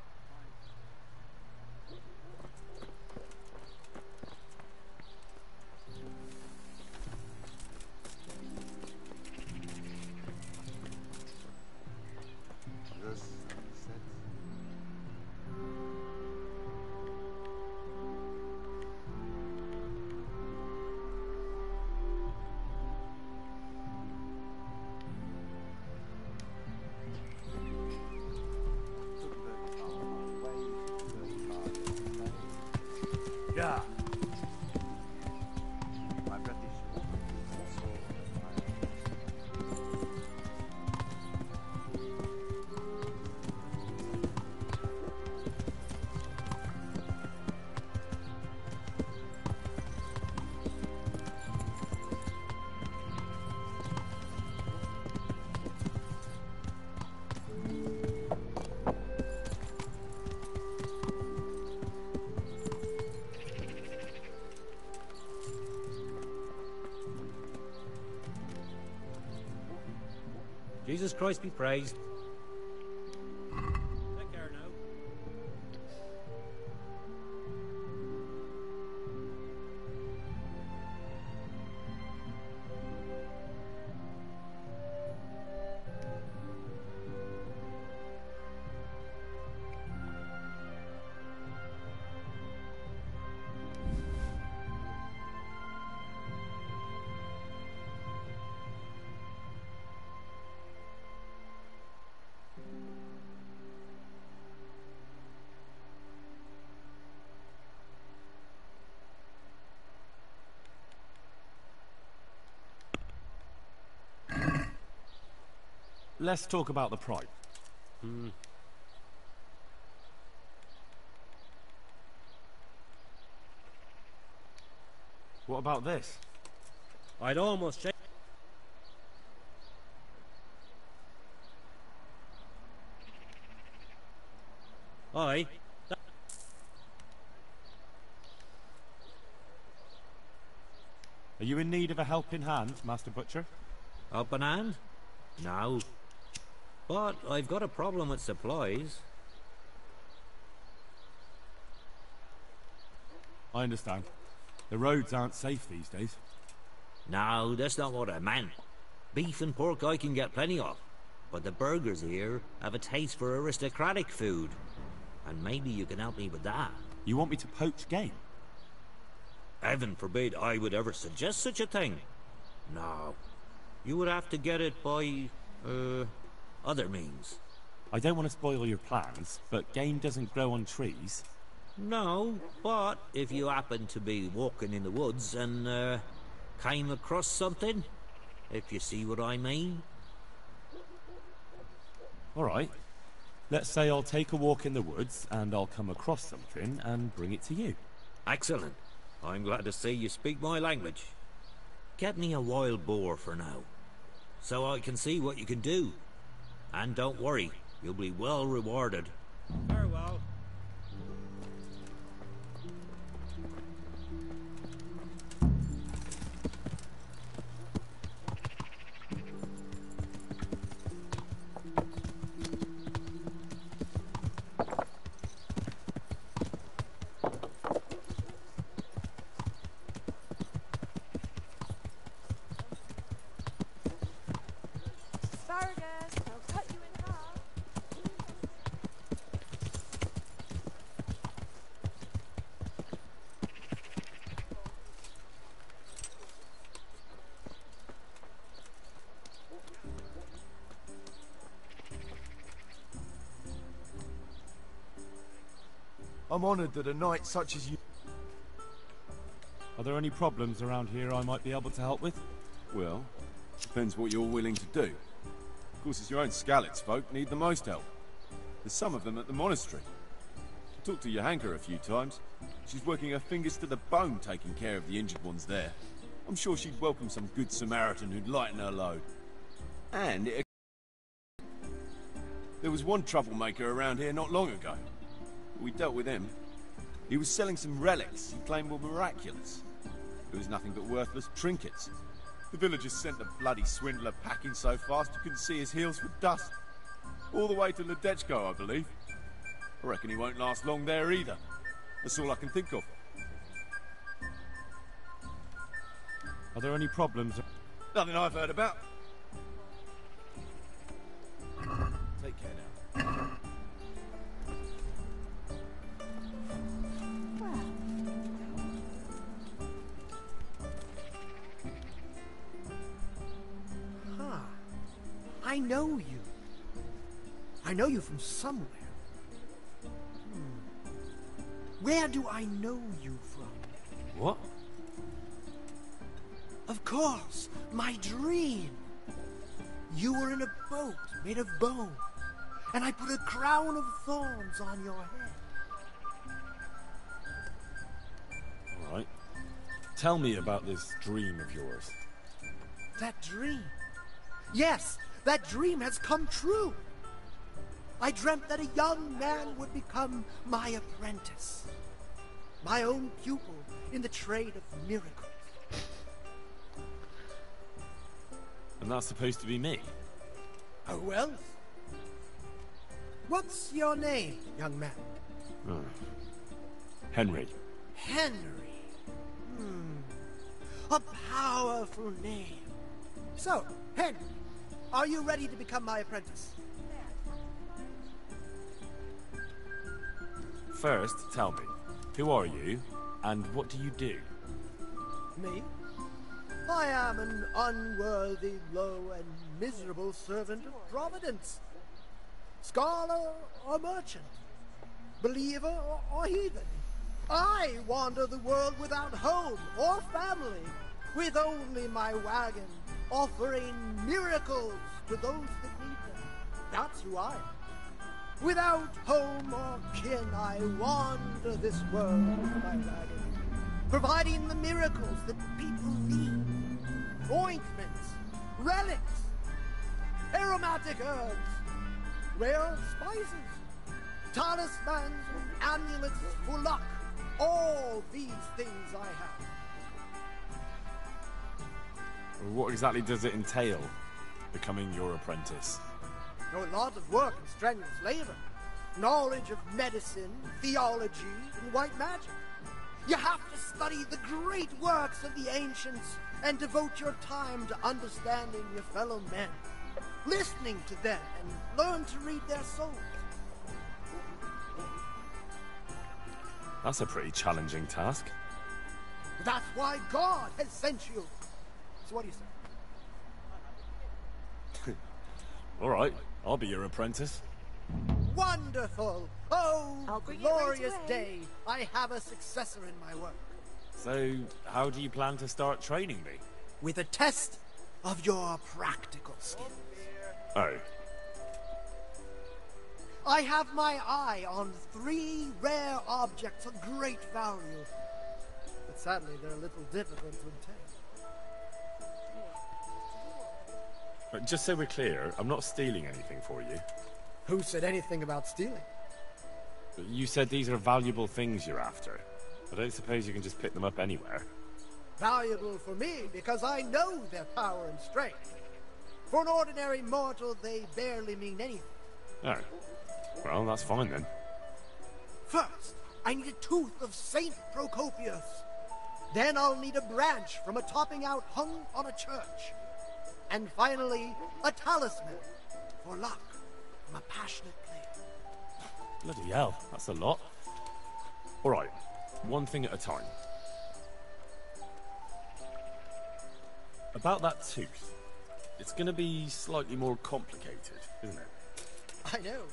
Yeah. Jesus Christ be praised. Take care now. Let's talk about the price. What about this? I'd almost check. Aye. Are you in need of a helping hand, Master Butcher? Helping hand? No. But I've got a problem with supplies. I understand. The roads aren't safe these days. No, that's not what I meant. Beef and pork I can get plenty of. But the burgers here have a taste for aristocratic food. And maybe you can help me with that. You want me to poach game? Heaven forbid I would ever suggest such a thing. No. You would have to get it by, other means. I don't want to spoil your plans, but game doesn't grow on trees. No, but if you happen to be walking in the woods and, came across something, if you see what I mean. All right. Let's say I'll take a walk in the woods and I'll come across something and bring it to you. Excellent. I'm glad to see you speak my language. Get me a wild boar for now, so I can see what you can do. And don't worry, you'll be well rewarded. Farewell. I'm honoured that a knight such as you... Are there any problems around here I might be able to help with? Well, depends what you're willing to do. Of course, it's your own Skalitz folk need the most help. There's some of them at the monastery. I talked to Johanka a few times. She's working her fingers to the bone taking care of the injured ones there. I'm sure she'd welcome some good Samaritan who'd lighten her load. And There was one troublemaker around here not long ago. We dealt with him. He was selling some relics he claimed were miraculous. It was nothing but worthless trinkets. The villagers sent the bloody swindler packing so fast you couldn't see his heels for dust. All the way to Ledechko, I believe. I reckon he won't last long there either. That's all I can think of. Are there any problems? Nothing I've heard about. Take care now. Huh. I know you. I know you from somewhere. Where do I know you from? What? Of course, my dream. You were in a boat made of bone, and I put a crown of thorns on your head. All right. Tell me about this dream of yours. That dream? Yes, that dream has come true. I dreamt that a young man would become my apprentice, my own pupil in the trade of miracles. And that's supposed to be me? Oh, well. What's your name, young man? Henry. Henry. A powerful name. So, Henry, are you ready to become my apprentice? First, tell me, who are you, and what do you do? Me? I am an unworthy, low, and miserable servant of Providence. Scholar or merchant, believer or heathen. I wander the world without home or family, with only my wagon, offering miracles to those that need them. That's who I am. Without home or kin, I wander this world with my wagon, providing the miracles that people need. Ointments, relics, aromatic herbs, rare spices, talismans and amulets for luck. All these things I have. What exactly does it entail, becoming your apprentice? A lot of work and strenuous labor. Knowledge of medicine, theology, and white magic. You have to study the great works of the ancients and devote your time to understanding your fellow men, listening to them, and learn to read their souls. That's a pretty challenging task. That's why God has sent you. So what do you say? All right, I'll be your apprentice. Wonderful! Oh, glorious day! I have a successor in my work. So, how do you plan to start training me? With a test of your practical skills. Oh. I have my eye on 3 rare objects of great value. But sadly, they're a little difficult to obtain. But just so we're clear, I'm not stealing anything for you. Who said anything about stealing? You said these are valuable things you're after. I don't suppose you can just pick them up anywhere. Valuable for me because I know their power and strength. For an ordinary mortal, they barely mean anything. Oh. Well, that's fine then. First, I need a tooth of Saint Procopius. Then I'll need a branch from a topping out hung on a church. And finally, a talisman for luck from a passionate player. Bloody hell, that's a lot. All right, one thing at a time. About that tooth, it's going to be slightly more complicated, isn't it? I know.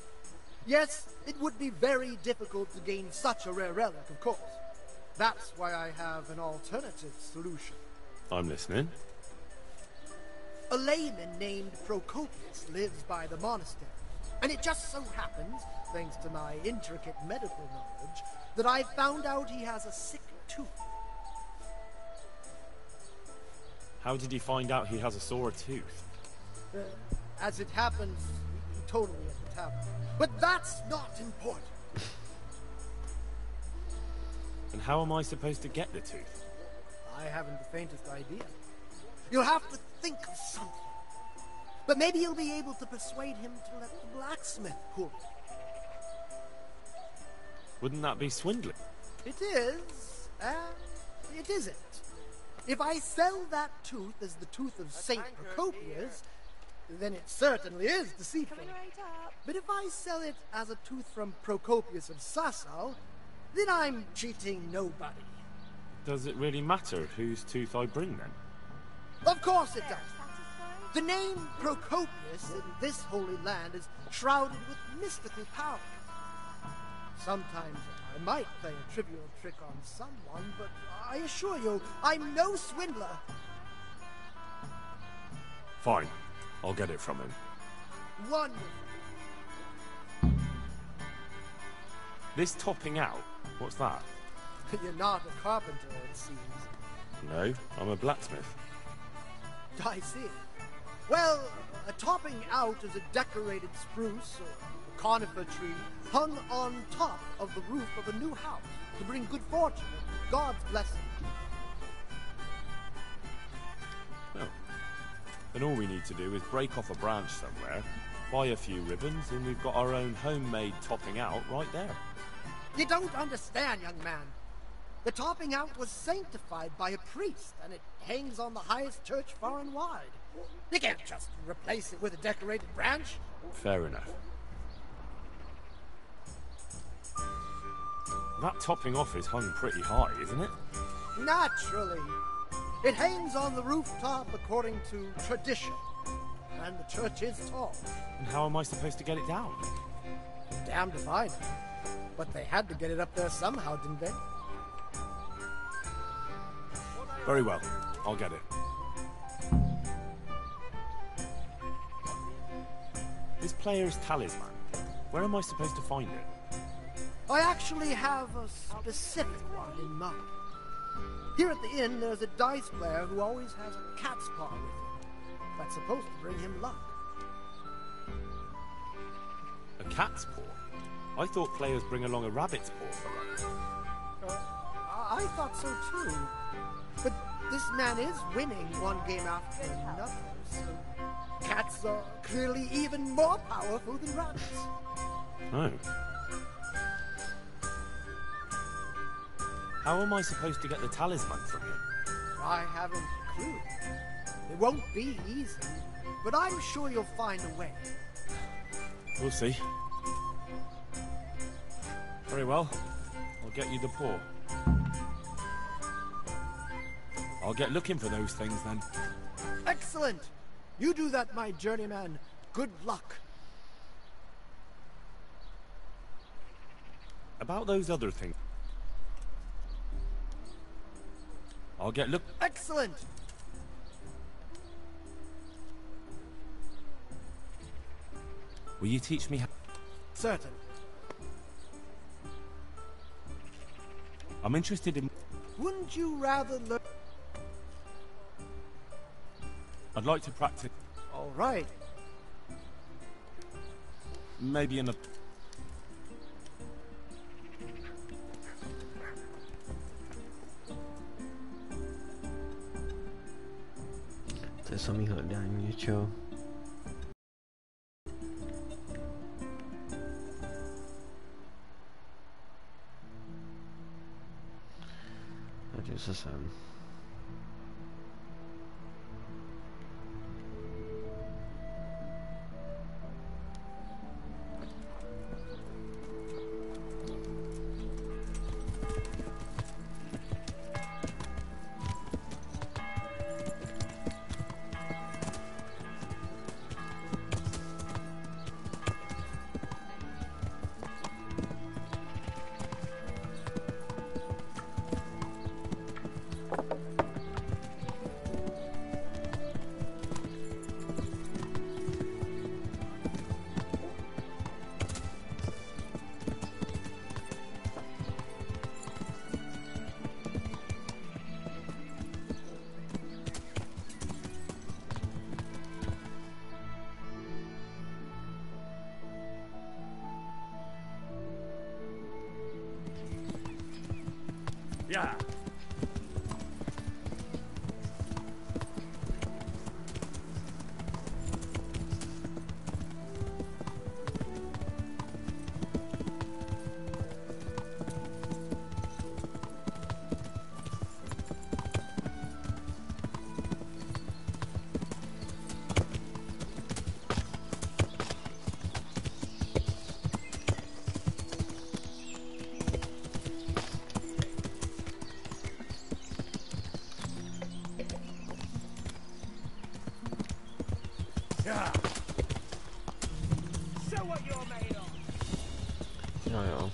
Yes, it would be very difficult to gain such a rare relic, of course. That's why I have an alternative solution. I'm listening. A layman named Procopius lives by the monastery, and it just so happens, thanks to my intricate medical knowledge, that I found out he has a sick tooth. How did you find out he has a sore tooth? As it happens, he told me at the have. But that's not important. And how am I supposed to get the tooth? I haven't the faintest idea. You'll have to think of something. But maybe you'll be able to persuade him to let the blacksmith pull it. Wouldn't that be swindling? It is, and it isn't. If I sell that tooth as the tooth of Saint Procopius, then it certainly is deceitful. But if I sell it as a tooth from Procopius of Sasau, then I'm cheating nobody. Does it really matter whose tooth I bring then? Of course it does. The name Procopius in this holy land is shrouded with mystical power. Sometimes I might play a trivial trick on someone, but I assure you, I'm no swindler. Fine. I'll get it from him. Wonderful. This topping out, what's that? You're not a carpenter, it seems. No, I'm a blacksmith. I see. Well, a topping out is a decorated spruce or conifer tree hung on top of the roof of a new house to bring good fortune and God's blessing. Well, then all we need to do is break off a branch somewhere, buy a few ribbons, and we've got our own homemade topping out right there. You don't understand, young man. The topping out was sanctified by a priest, and it hangs on the highest church far and wide. You can't just replace it with a decorated branch. Fair enough. That topping off is hung pretty high, isn't it? Naturally. It hangs on the rooftop according to tradition, and the church is tall. And how am I supposed to get it down? Damned if I know. But they had to get it up there somehow, didn't they? Very well. I'll get it. This player's talisman. Where am I supposed to find it? I actually have a specific one in mind. Here at the inn, there's a dice player who always has a cat's paw with him. That's supposed to bring him luck. A cat's paw? I thought players bring along a rabbit's paw for luck. I thought so too. But this man is winning one game after another, so cats are clearly even more powerful than rabbits. Oh. How am I supposed to get the talisman from him? I haven't a clue. It won't be easy, but I'm sure you'll find a way. We'll see. Very well. I'll get you the paw. I'll get looking for those things then. Excellent! You do that, my journeyman. Good luck. About those other things. I'll get look. Excellent! Will you teach me how? Certain. I'm interested in. Wouldn't you rather learn? I'd like to practice. All right. Maybe in a. To je samý hledání něčeho. Hodím se sem. Yeah. Jo, jo.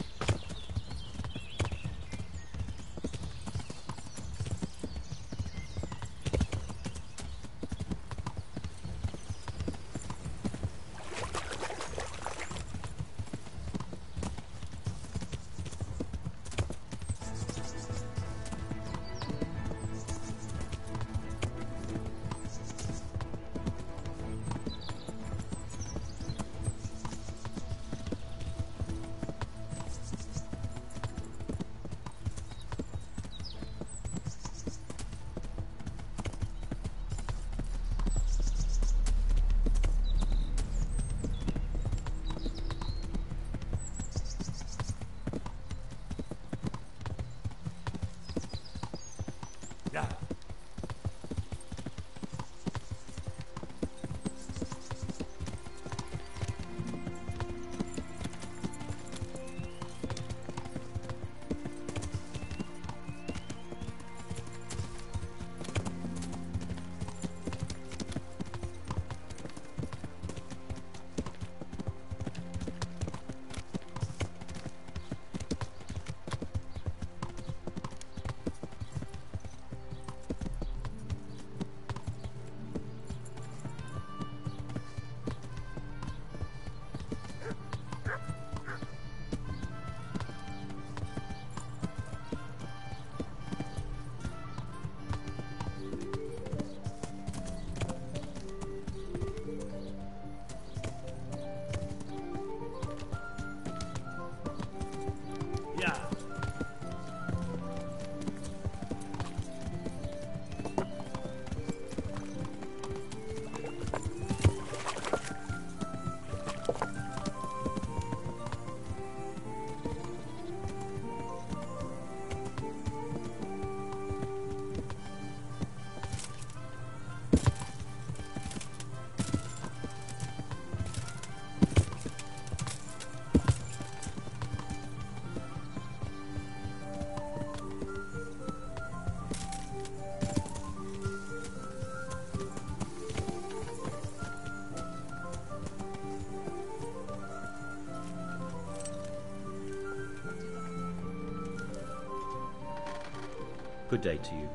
Good day to you.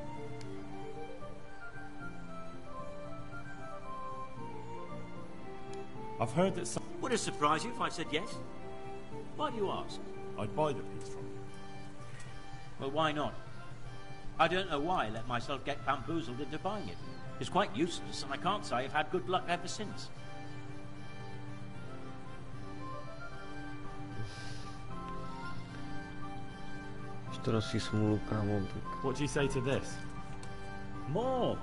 I've heard that some... Would it surprise you if I said yes? Why do you ask? I'd buy the piece from you. Well, why not? I don't know why I let myself get bamboozled into buying it. It's quite useless, and I can't say I've had good luck ever since. What do you say to this? More!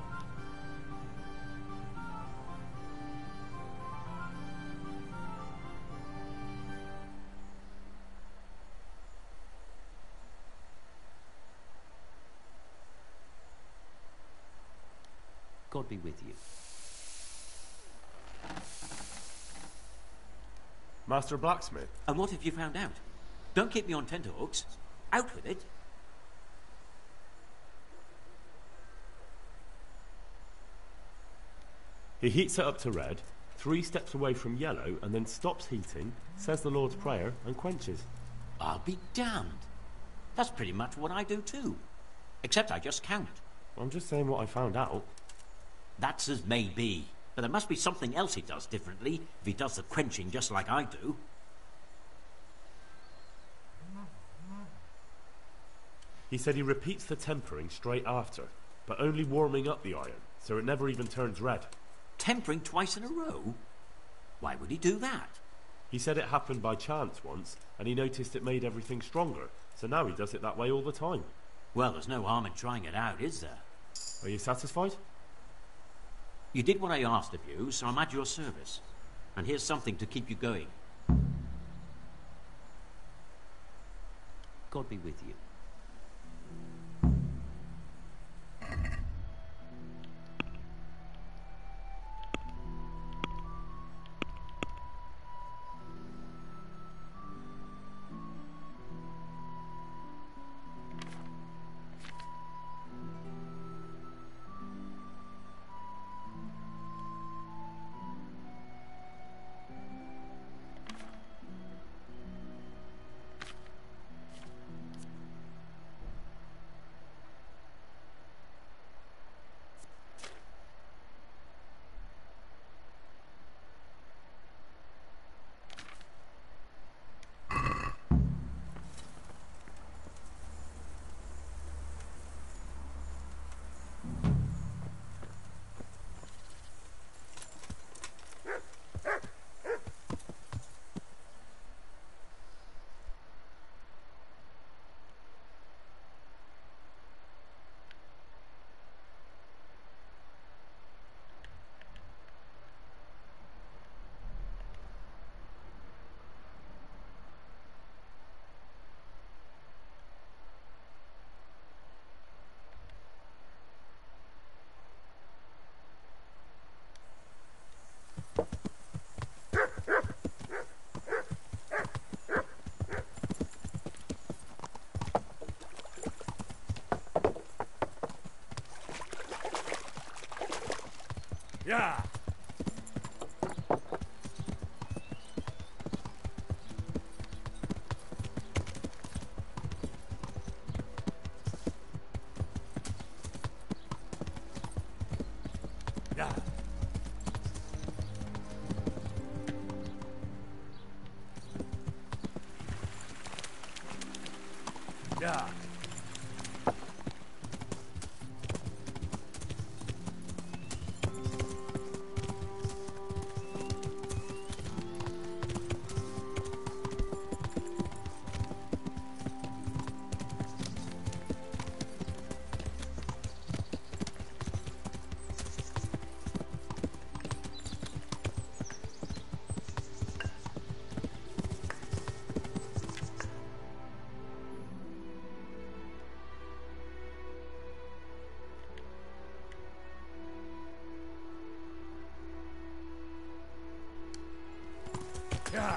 God be with you. Master Blacksmith? And what have you found out? Don't keep me on tenterhooks. Out with it. He heats it up to red, 3 steps away from yellow, and then stops heating, says the Lord's Prayer, and quenches. I'll be damned. That's pretty much what I do too. Except I just count. I'm just saying what I found out. That's as may be. But there must be something else he does differently if he does the quenching just like I do. He said he repeats the tempering straight after, but only warming up the iron, so it never even turns red. Tempering twice in a row? Why would he do that? He said it happened by chance once, and he noticed it made everything stronger, so now he does it that way all the time. Well, there's no harm in trying it out, is there? Are you satisfied? You did what I asked of you, so I'm at your service. And here's something to keep you going. God be with you. Yeah. Yeah. Yeah. Yeah.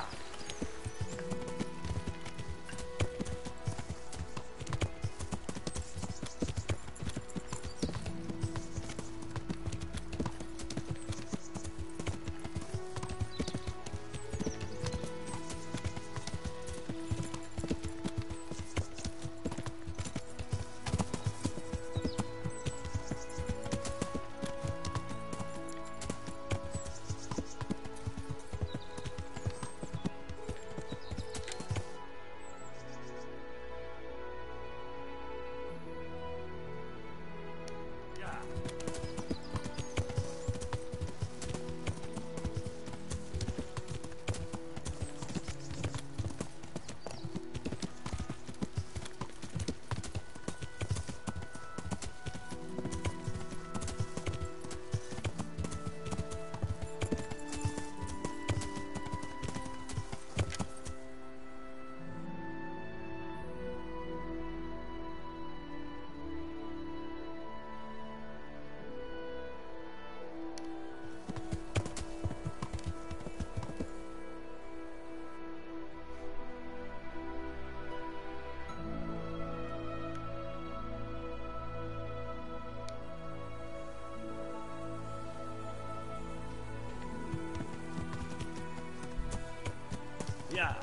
Yeah.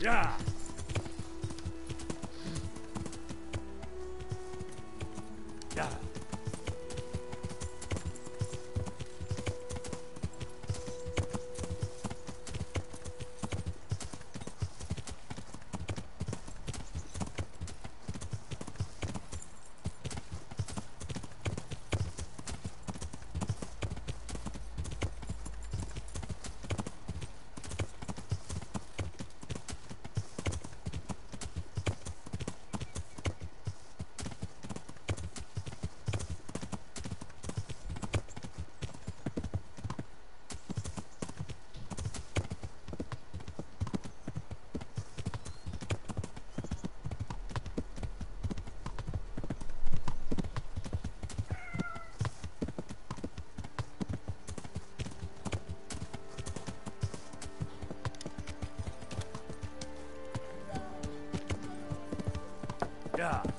Yeah. Yeah. Yeah.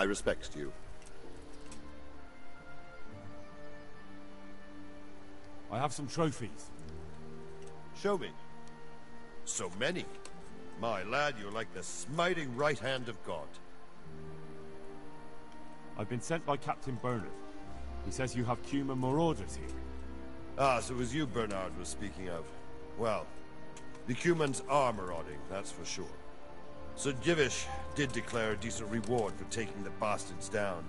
My respects to you. I have some trophies. Show me. So many. My lad, you're like the smiting right hand of God. I've been sent by Captain Bernard. He says you have Cuman marauders here. Ah, so it was you Bernard was speaking of. Well, the Cumans are marauding, that's for sure. Sir Givish did declare a decent reward for taking the bastards down.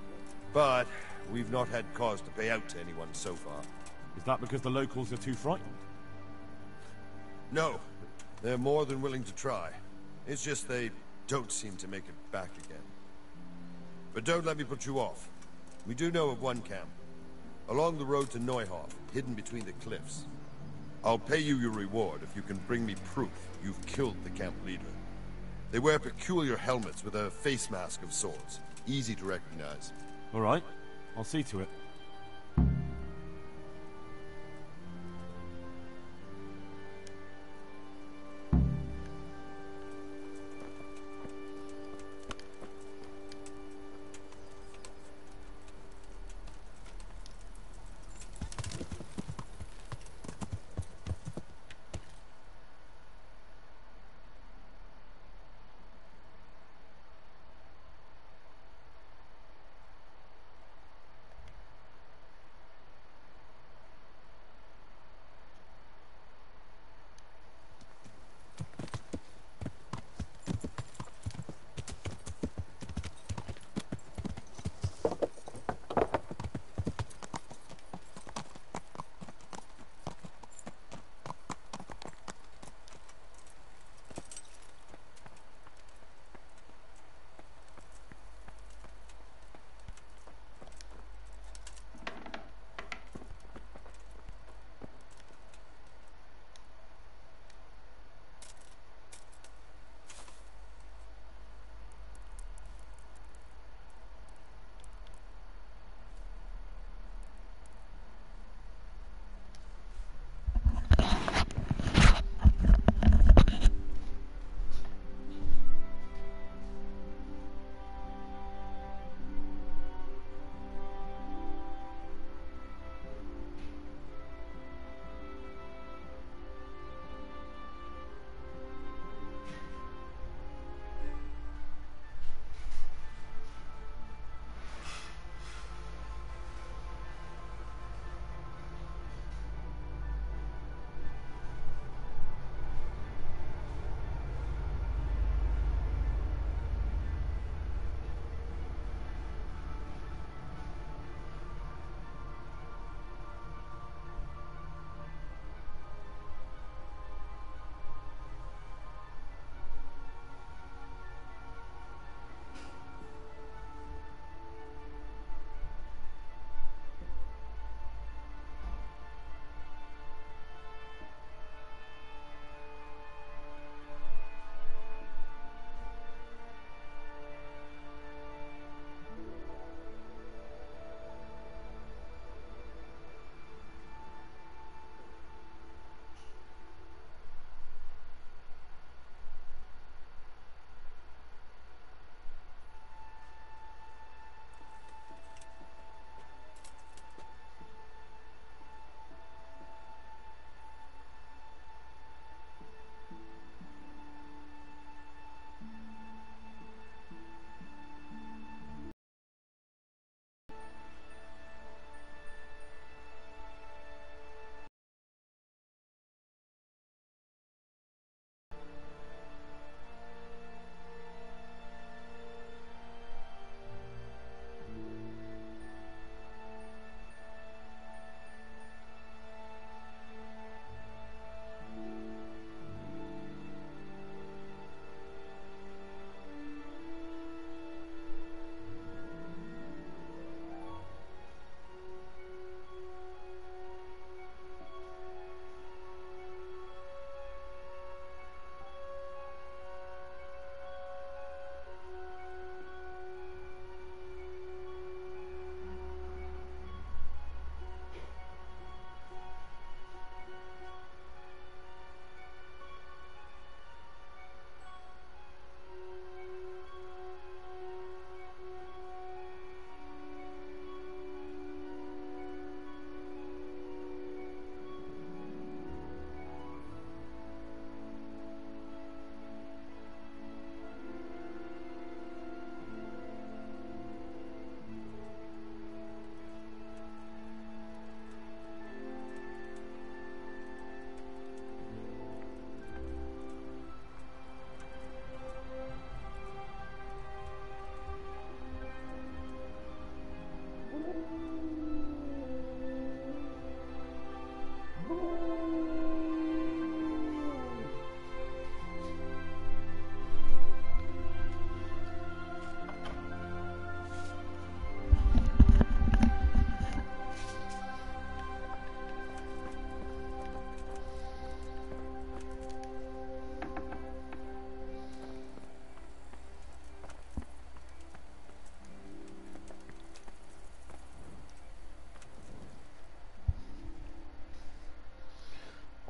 But we've not had cause to pay out to anyone so far. Is that because the locals are too frightened? No. They're more than willing to try. It's just they don't seem to make it back again. But don't let me put you off. We do know of one camp. Along the road to Neuhof, hidden between the cliffs. I'll pay you your reward if you can bring me proof you've killed the camp leader. They wear peculiar helmets with a face mask of sorts. Easy to recognize. All right. I'll see to it.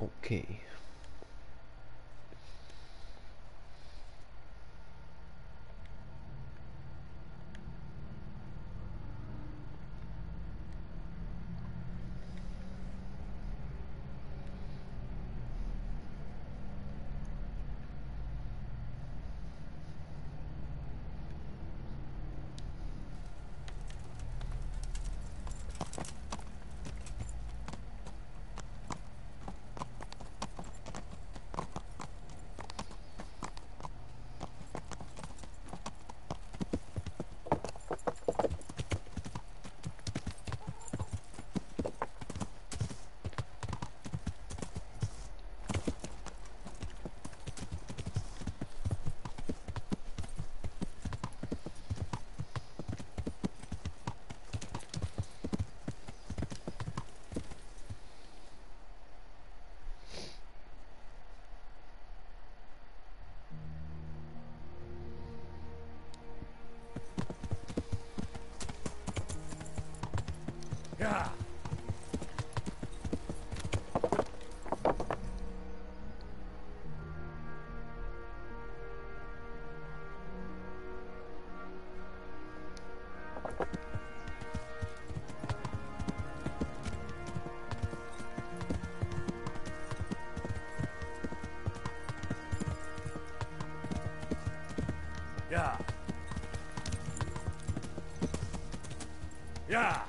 OK. Yeah. Yeah. Yeah.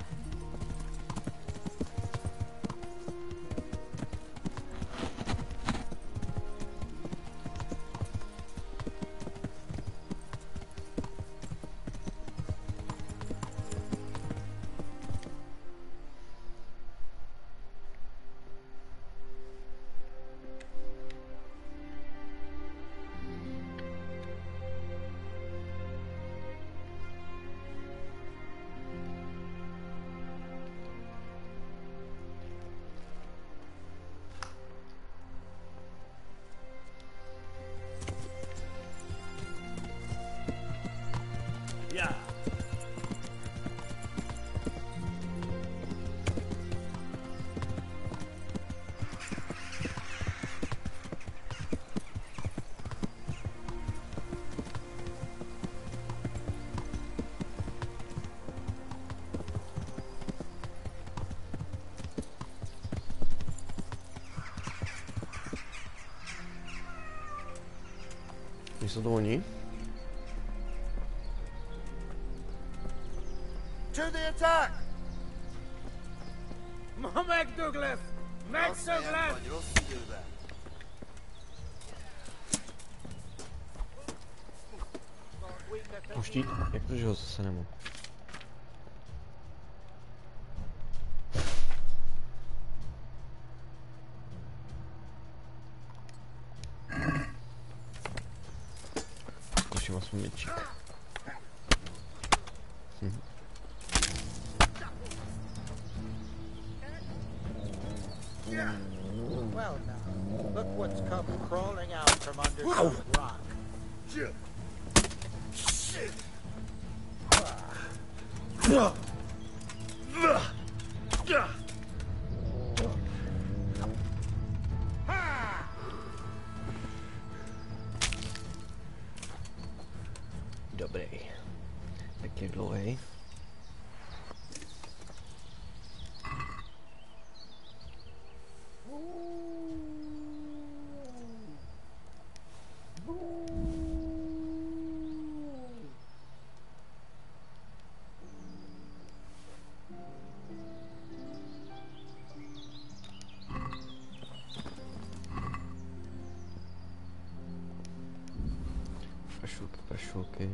Yeah. Jsou to oni? To the attack! Mac Douglas! Mac Douglas! Poštít? Jak to, že ho zase nemám? Zkusím aspoň měčík. Well now, look what's come crawling out from under some rock. Dobrý. Tak je dlouhý. Pašulky.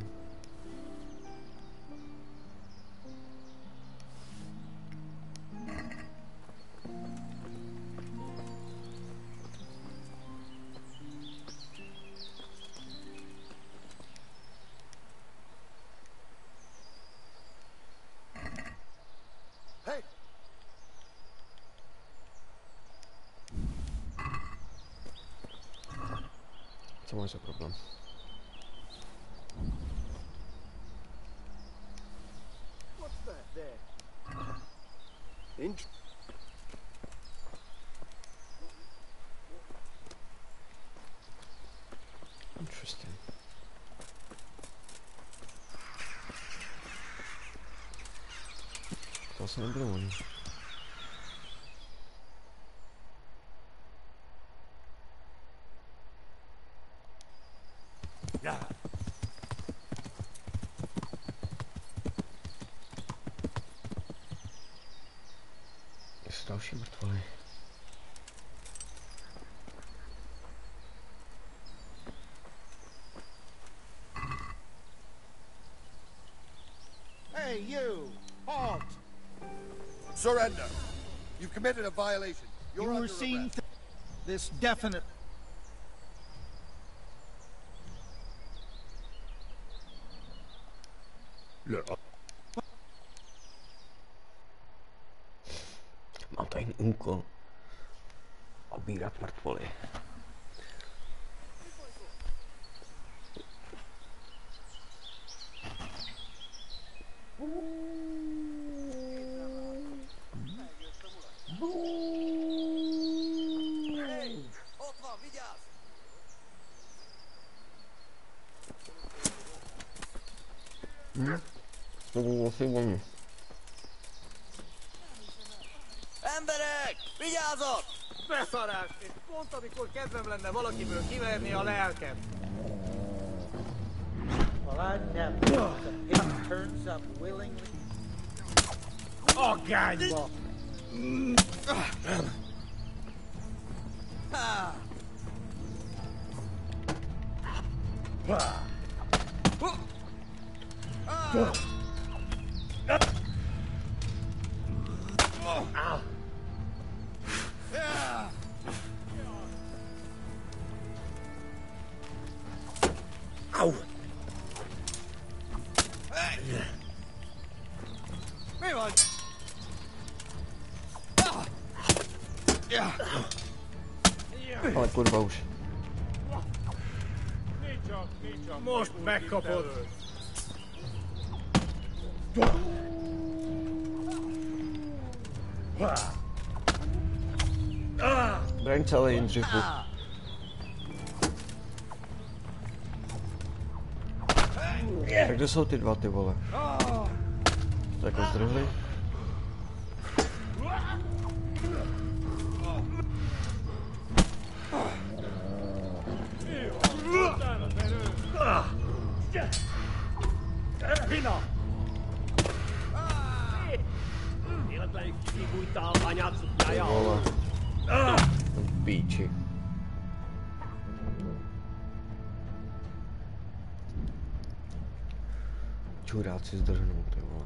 Hey! Co máš za problém? What's that there? Interesting. To asi nebylo oni. Jsou další mrtvoly. Hey, you! Halt! Surrender. You've committed a violation. You You're were under seen. arrest. This definite. Mám tady úkol. Obírat mrtvoly. Emberek! Vigyázat! Beszarás! És pont amikor kedvem lenne valakiből kiverni a lelkem. Well, I'd never. It turns up willingly. Agányba! Au! Mi van? Ale kurva už. Most megkapod! Braň celý Jindřichu. Tak kde jsou ty dva, ty vole? To jako zdrhli? Hina! Ty vole. Píči. Čuráci zdrhnou, ty vole.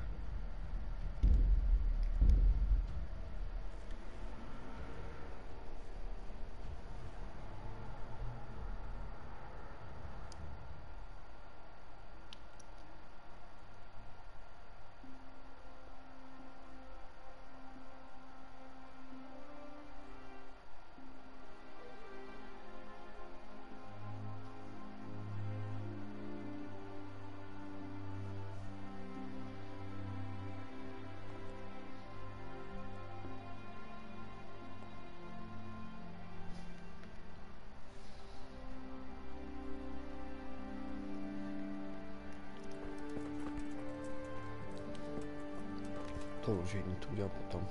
To už jedni to udělal potom.